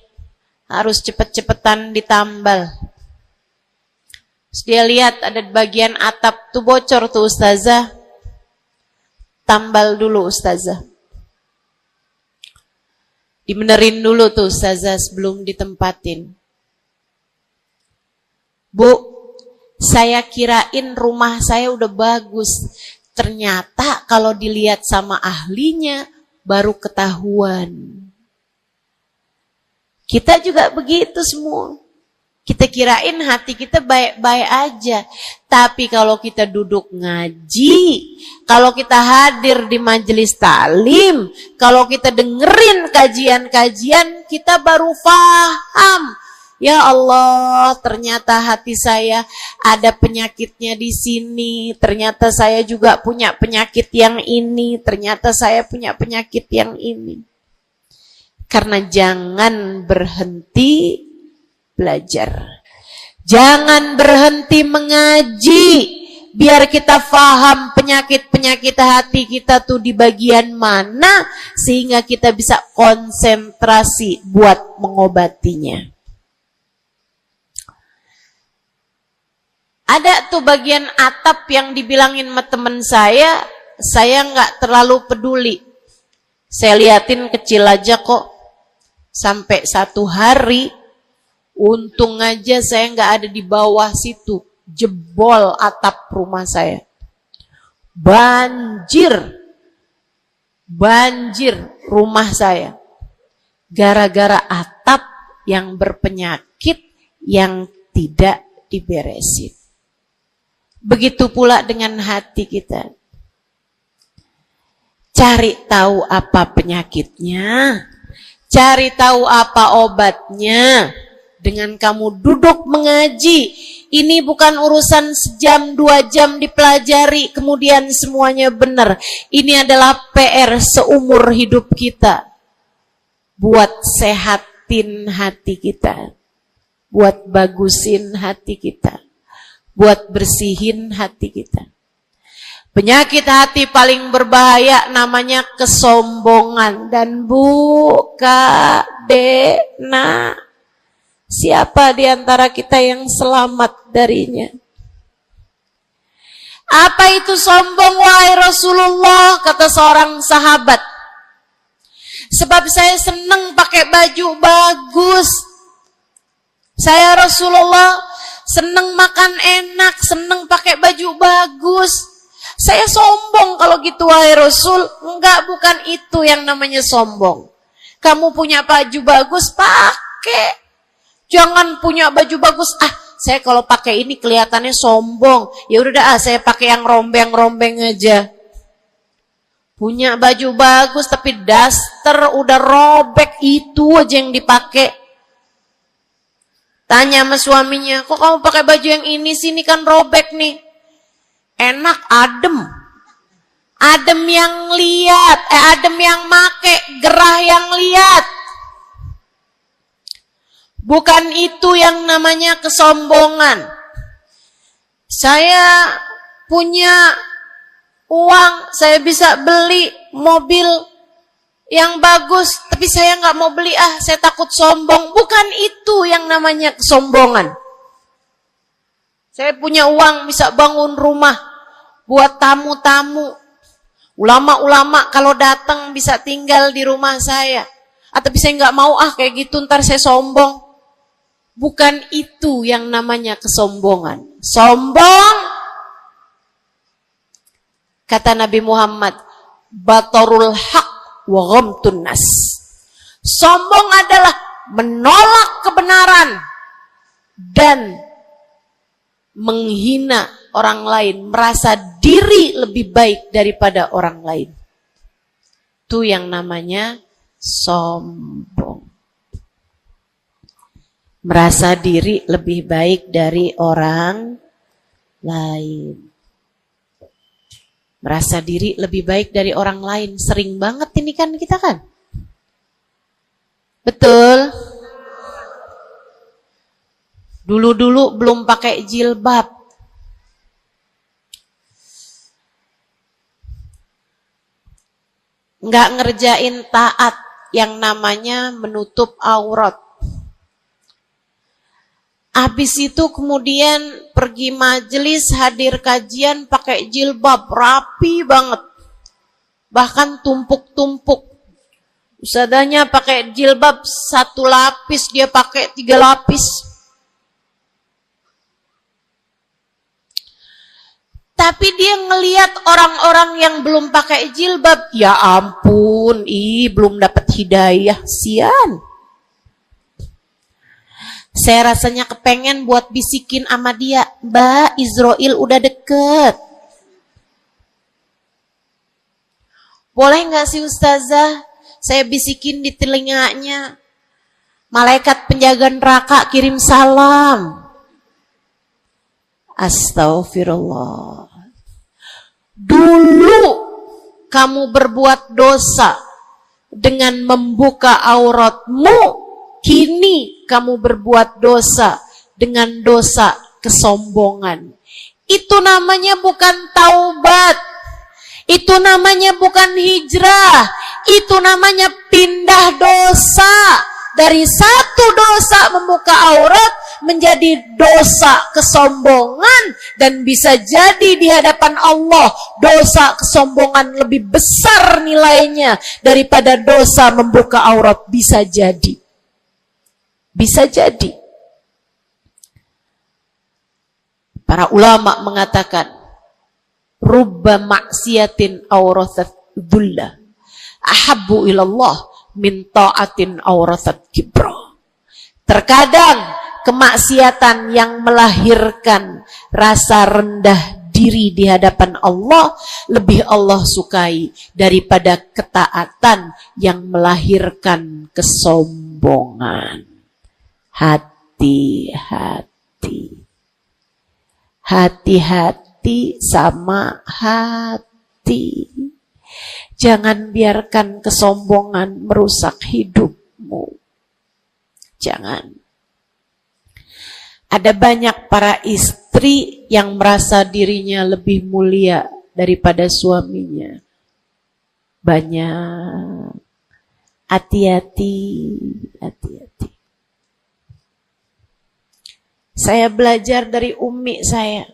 harus cepet-cepetan ditambal. Terus dia lihat ada bagian atap tuh bocor tuh Ustazah, tambal dulu Ustazah. Dibenerin dulu tuh Ustazah sebelum ditempatin. Bu, saya kirain rumah saya udah bagus. Ternyata kalau dilihat sama ahlinya baru ketahuan. Kita juga begitu semua. Kita kirain hati kita baik-baik aja. Tapi kalau kita duduk ngaji, kalau kita hadir di majelis taklim, kalau kita dengerin kajian-kajian, kita baru paham. Ya Allah, ternyata hati saya ada penyakitnya di sini. Ternyata saya juga punya penyakit yang ini. Ternyata saya punya penyakit yang ini. Karena jangan berhenti belajar. Jangan berhenti mengaji. Biar kita paham penyakit-penyakit hati kita tuh di bagian mana. Sehingga kita bisa konsentrasi buat mengobatinya. Ada tuh bagian atap yang dibilangin sama temen saya nggak terlalu peduli. Saya liatin kecil aja kok. Sampai satu hari, untung aja saya nggak ada di bawah situ, jebol atap rumah saya. Banjir rumah saya. Gara-gara atap yang berpenyakit yang tidak diberesin. Begitu pula dengan hati kita. Cari tahu apa penyakitnya. Cari tahu apa obatnya. Dengan kamu duduk mengaji. Ini bukan urusan sejam 2 jam dipelajari kemudian semuanya benar. Ini adalah PR seumur hidup kita. Buat sehatin hati kita. Buat bagusin hati kita. Buat bersihin hati kita. Penyakit hati paling berbahaya namanya kesombongan. Dan Bu, Kak, Dek, Nak, siapa di antara kita yang selamat darinya? Apa itu sombong, wahai Rasulullah? Kata seorang sahabat. Sebab saya senang pakai baju bagus. Saya Rasulullah senang makan enak, senang pakai baju bagus. Saya sombong kalau gitu wahai Rasul. Enggak, bukan itu yang namanya sombong. Kamu punya baju bagus, pakai. Jangan punya baju bagus. Saya kalau pakai ini kelihatannya sombong. Ya udah saya pakai yang rombeng-rombeng aja. Punya baju bagus tapi daster udah robek, itu aja yang dipakai. Tanya sama suaminya, kok kamu pakai baju yang ini sih, ini kan robek nih. Enak, adem. Adem yang lihat, adem yang make, gerah yang lihat. Bukan itu yang namanya kesombongan. Saya punya uang, saya bisa beli mobil yang bagus, tapi saya nggak mau beli, saya takut sombong. Bukan itu yang namanya kesombongan. Saya punya uang, bisa bangun rumah buat tamu-tamu. Ulama-ulama kalau datang bisa tinggal di rumah saya. Tapi saya nggak mau, kayak gitu ntar saya sombong. Bukan itu yang namanya kesombongan. Sombong, kata Nabi Muhammad, batarul haq wa ghamtun nas. Sombong adalah menolak kebenaran dan menghina orang lain, merasa diri lebih baik daripada orang lain. Itu yang namanya sombong. Merasa diri lebih baik dari orang lain. Merasa diri lebih baik dari orang lain. Sering banget ini kan kita kan. Betul? Dulu-dulu belum pakai jilbab. Nggak ngerjain taat yang namanya menutup aurat. Habis itu kemudian pergi majelis, hadir kajian pakai jilbab, rapi banget. Bahkan tumpuk-tumpuk. Ustadzanya pakai jilbab 1 lapis, dia pakai 3 lapis. Tapi dia ngelihat orang-orang yang belum pakai jilbab, ya ampun, belum dapat hidayah, sian. Saya rasanya kepengen buat bisikin sama dia, Mbak, Israel udah deket. Boleh gak sih Ustazah, saya bisikin di telinganya, malaikat penjaga neraka kirim salam. Astaghfirullah. Dulu kamu berbuat dosa dengan membuka auratmu, kini kamu berbuat dosa dengan dosa kesombongan. Itu namanya bukan taubat. Itu namanya bukan hijrah. Itu namanya pindah dosa. Dari satu dosa membuka aurat menjadi dosa kesombongan. Dan bisa jadi di hadapan Allah dosa kesombongan lebih besar nilainya daripada dosa membuka aurat. Bisa jadi. Bisa jadi. Para ulama mengatakan, rubba maksiatin awrathat dhulla ahabbu ilallah min ta'atin awrathat kibra. Terkadang kemaksiatan yang melahirkan rasa rendah diri di hadapan Allah lebih Allah sukai daripada ketaatan yang melahirkan kesombongan. Hati-hati. Hati-hati sama hati. Jangan biarkan kesombongan merusak hidupmu. Jangan. Ada banyak para istri yang merasa dirinya lebih mulia daripada suaminya. Banyak. Hati-hati. Hati-hati. Saya belajar dari umi saya.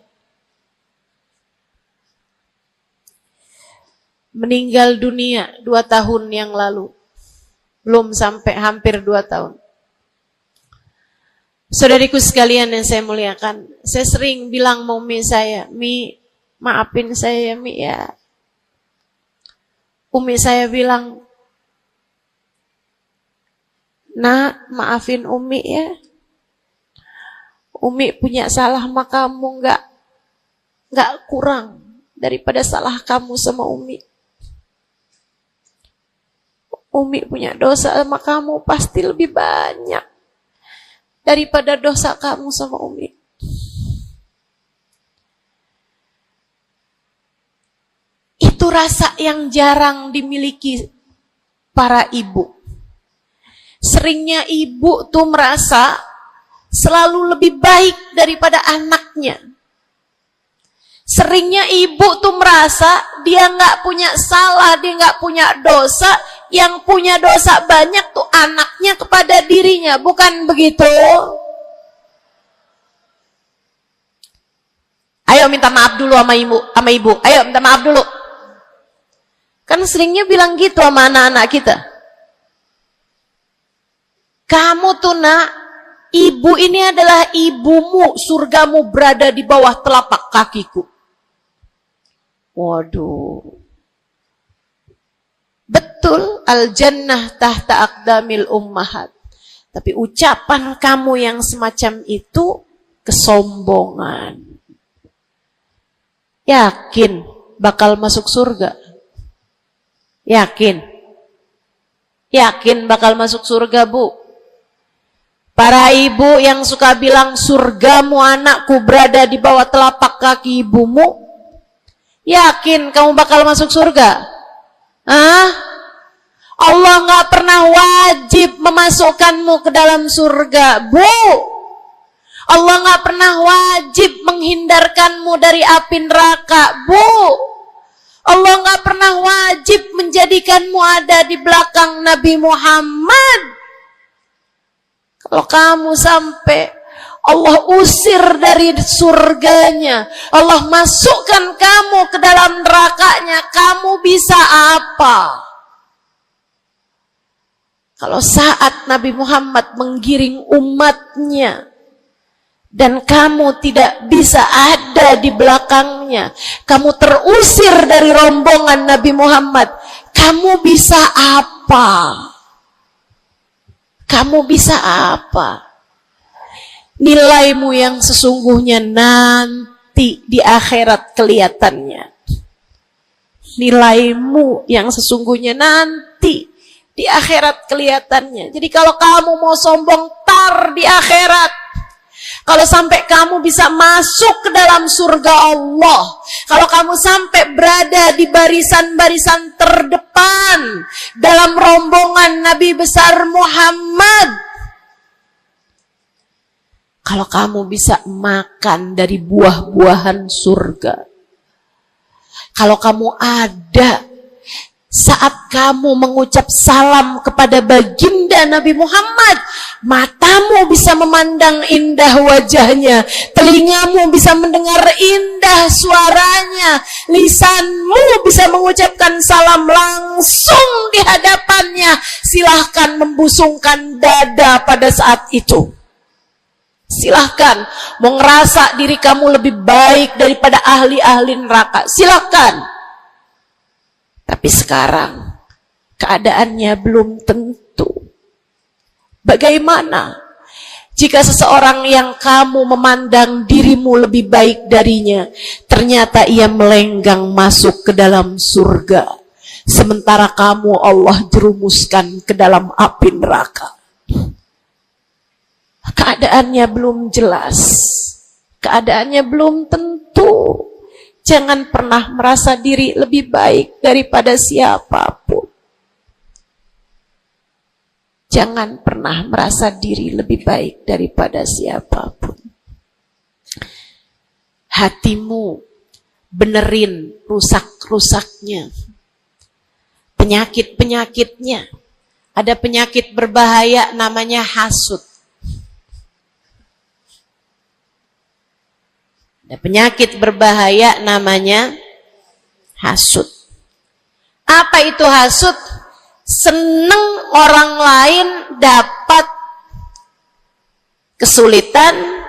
Meninggal dunia 2 tahun yang lalu. Belum sampai hampir 2 tahun. Saudariku sekalian yang saya muliakan, saya sering bilang sama umi saya, Mi, maafin saya ya Mi ya. Umi saya bilang, Nak, maafin Umi ya. Umi punya salah sama kamu nggak kurang daripada salah kamu sama Umi. Umi punya dosa sama kamu pasti lebih banyak daripada dosa kamu sama Umi. Itu rasa yang jarang dimiliki para ibu. Seringnya ibu tuh merasa selalu lebih baik daripada anaknya. Seringnya ibu tuh merasa dia nggak punya salah, dia nggak punya dosa. Yang punya dosa banyak tuh anaknya kepada dirinya, bukan begitu? Ayo minta maaf dulu sama ibu. Ayo minta maaf dulu. Kan seringnya bilang gitu sama anak-anak kita. Kamu tuh nak, ibu ini adalah ibumu, surgamu berada di bawah telapak kakiku. Waduh. Betul, al-jannah tahta aqdamil ummahat. Tapi ucapan kamu yang semacam itu kesombongan. Yakin bakal masuk surga? Yakin? Yakin bakal masuk surga, Bu? Para ibu yang suka bilang surgamu anakku berada di bawah telapak kaki ibumu, yakin kamu bakal masuk surga? Hah? Allah nggak pernah wajib memasukkanmu ke dalam surga, Bu. Allah nggak pernah wajib menghindarkanmu dari api neraka, Bu. Allah nggak pernah wajib menjadikanmu ada di belakang Nabi Muhammad. Kalau kamu sampai Allah usir dari surganya, Allah masukkan kamu ke dalam nerakanya, kamu bisa apa? Kalau saat Nabi Muhammad menggiring umatnya, dan kamu tidak bisa ada di belakangnya, kamu terusir dari rombongan Nabi Muhammad, kamu bisa apa? Kamu bisa apa? Nilaimu yang sesungguhnya nanti di akhirat kelihatannya. Nilaimu yang sesungguhnya nanti di akhirat kelihatannya. Jadi kalau kamu mau sombong tar di akhirat, kalau sampai kamu bisa masuk ke dalam surga Allah, kalau kamu sampai berada di barisan-barisan terdepan dalam rombongan Nabi besar Muhammad, kalau kamu bisa makan dari buah-buahan surga, kalau kamu ada saat kamu mengucap salam kepada baginda Nabi Muhammad, matamu bisa memandang indah wajahnya, telingamu bisa mendengar indah suaranya, lisanmu bisa mengucapkan salam langsung di hadapannya, silahkan membusungkan dada pada saat itu. Silahkan, mau ngerasa diri kamu lebih baik daripada ahli-ahli neraka, silahkan. Tapi sekarang keadaannya belum tentu. Bagaimana jika seseorang yang kamu memandang dirimu lebih baik darinya, ternyata ia melenggang masuk ke dalam surga, sementara kamu Allah jerumuskan ke dalam api neraka? Keadaannya belum jelas, keadaannya belum tentu. Jangan pernah merasa diri lebih baik daripada siapapun. Jangan pernah merasa diri lebih baik daripada siapapun. Hatimu benerin rusak-rusaknya, penyakit-penyakitnya. Ada penyakit berbahaya namanya hasud. Ada penyakit berbahaya namanya hasud. Apa itu hasud? Seneng orang lain dapat kesulitan,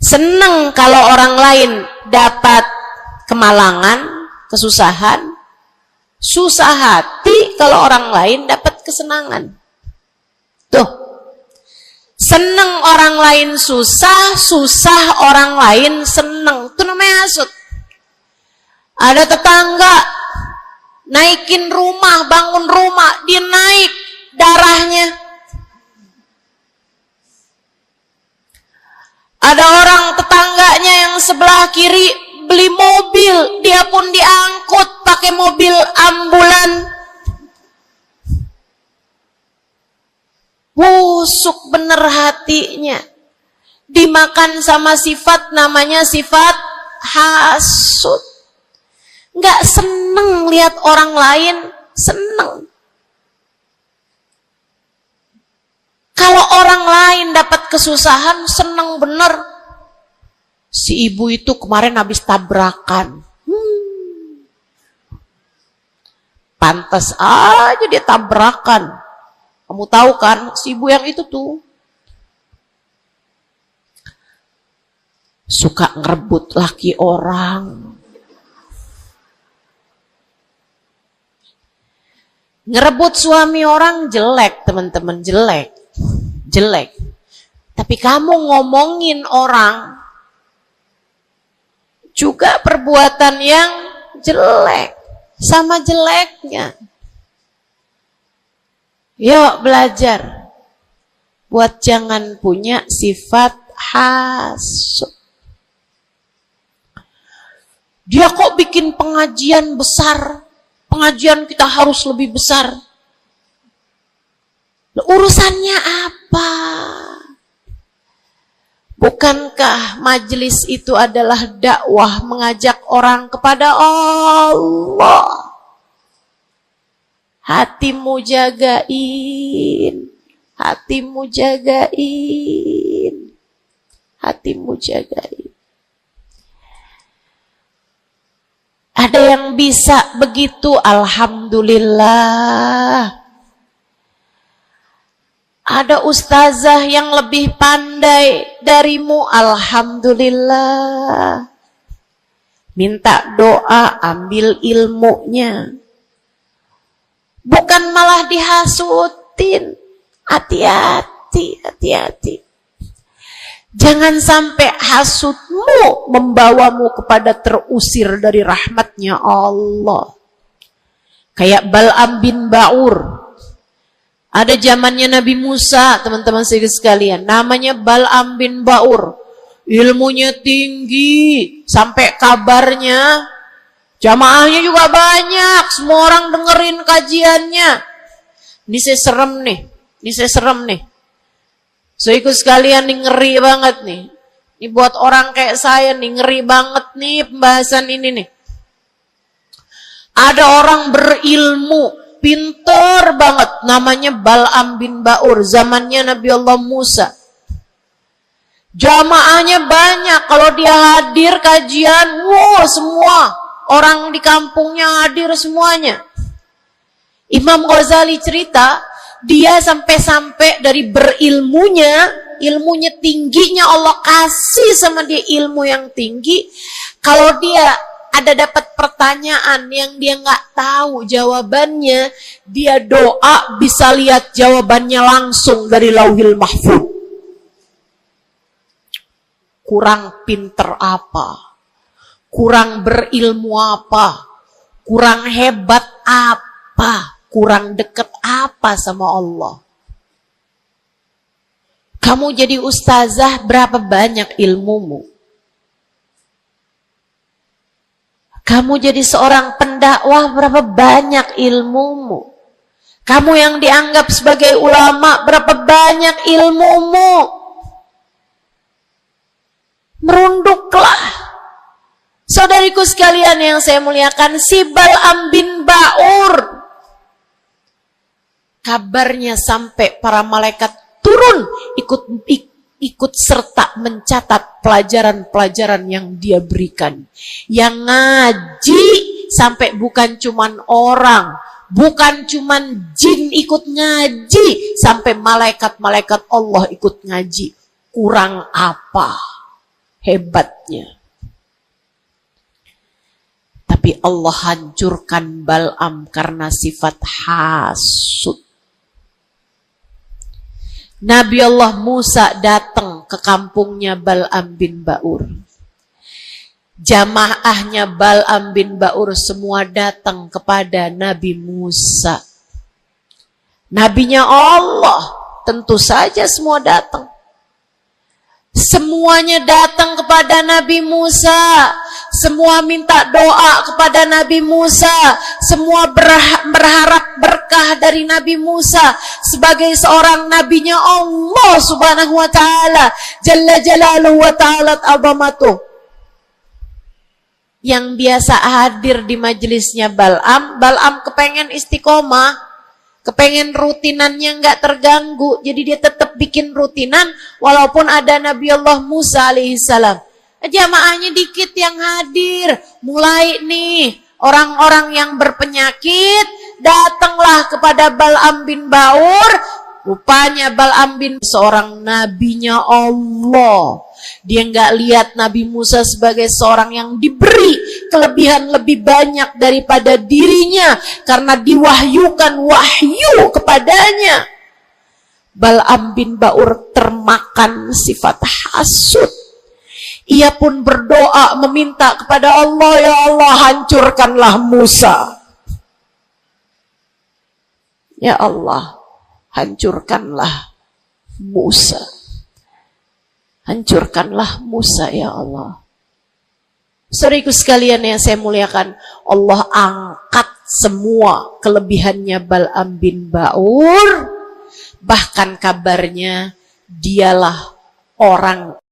seneng kalau orang lain dapat kemalangan, kesusahan, susah hati kalau orang lain dapat kesenangan. Tuh. Seneng orang lain susah, susah orang lain seneng. Itu namanya hasud. Ada tetangga naikin rumah, bangun rumah, dia naik darahnya. Ada orang tetangganya yang sebelah kiri beli mobil, dia pun diangkut pakai mobil ambulan. Busuk bener hatinya, dimakan sama sifat namanya sifat hasut. Nggak seneng lihat orang lain seneng. Kalau orang lain dapat kesusahan, seneng bener. Si ibu itu kemarin habis tabrakan. Pantas aja dia tabrakan. Kamu tahu kan, si ibu yang itu tuh suka ngerebut laki orang. Ngerebut suami orang jelek, teman-teman, jelek. Tapi kamu ngomongin orang juga perbuatan yang jelek, sama jeleknya. Yuk belajar buat jangan punya sifat hasud. Dia kok bikin pengajian besar, pengajian kita harus lebih besar. Urusannya apa? Bukankah majelis itu adalah dakwah mengajak orang kepada Allah? Hatimu jagain, hatimu jagain, hatimu jagain. Ada yang bisa begitu, alhamdulillah. Ada ustazah yang lebih pandai darimu, alhamdulillah. Minta doa, ambil ilmunya. Bukan malah dihasutin. Hati-hati, hati-hati. Jangan sampai hasutmu membawamu kepada terusir dari rahmatnya Allah. Kayak Bal'am bin Ba'ur. Ada zamannya Nabi Musa, teman-teman sekalian. Namanya Bal'am bin Ba'ur. Ilmunya tinggi. Sampai kabarnya, jamaahnya juga banyak. Semua orang dengerin kajiannya. Ini saya serem nih. Ini saya serem nih. So ikut sekalian nih, ngeri banget nih. Ini buat orang kayak saya nih, ngeri banget nih pembahasan ini nih. Ada orang berilmu, pinter banget, namanya Bal'am bin Ba'ur, zamannya Nabi Allah Musa. Jamaahnya banyak, kalau dia hadir kajian, semua orang di kampungnya hadir semuanya. Imam Ghazali cerita, dia sampai-sampai dari ilmunya tingginya, Allah kasih sama dia ilmu yang tinggi. Kalau dia ada dapat pertanyaan yang dia nggak tahu jawabannya, dia doa bisa lihat jawabannya langsung dari Lauhil Mahfuz. Kurang pinter apa? Kurang berilmu apa? Kurang hebat apa? Kurang dekat apa sama Allah? Kamu jadi ustazah, berapa banyak ilmumu? Kamu jadi seorang pendakwah, berapa banyak ilmumu? Kamu yang dianggap sebagai ulama, berapa banyak ilmumu? Merunduklah. Saudariku sekalian yang saya muliakan, si Bal'am bin Ba'ur, kabarnya sampai para malaikat turun ikut serta mencatat pelajaran-pelajaran yang dia berikan. Yang ngaji sampai bukan cuman orang, bukan cuman jin ikut ngaji, sampai malaikat-malaikat Allah ikut ngaji. Kurang apa hebatnya? Tapi Allah hancurkan Bal'am karena sifat hasud. Nabi Allah Musa datang ke kampungnya Bal'am bin Ba'ur. Jamaahnya Bal'am bin Ba'ur semua datang kepada Nabi Musa. Nabinya Allah, tentu saja semua datang. Semuanya datang kepada Nabi Musa. Semua minta doa kepada Nabi Musa. Semua berharap berkah dari Nabi Musa sebagai seorang nabinya Allah Subhanahu wa ta'ala. Jalla jalaluhu wa ta'alat azamatuh. yang biasa hadir di majelisnya Bal'am. Bal'am kepengen istiqomah, kepengen rutinannya nggak terganggu, jadi dia tetap bikin rutinan walaupun ada Nabi Allah Musa alaihissalam. Jamaahnya dikit yang hadir. Mulai nih orang-orang yang berpenyakit datanglah kepada Bal'am bin Baur. Rupanya Bal'am bin seorang nabinya Allah. Dia nggak lihat Nabi Musa sebagai seorang yang diberi kelebihan lebih banyak daripada dirinya karena diwahyukan wahyu kepadanya. Bal'am bin Baur termakan sifat hasud. Ia pun berdoa meminta kepada Allah, ya Allah hancurkanlah Musa. Ya Allah, hancurkanlah Musa. Hancurkanlah Musa ya Allah. Saudaraku sekalian yang saya muliakan, Allah angkat semua kelebihannya Bal'am bin Baur. Bahkan kabarnya dialah orang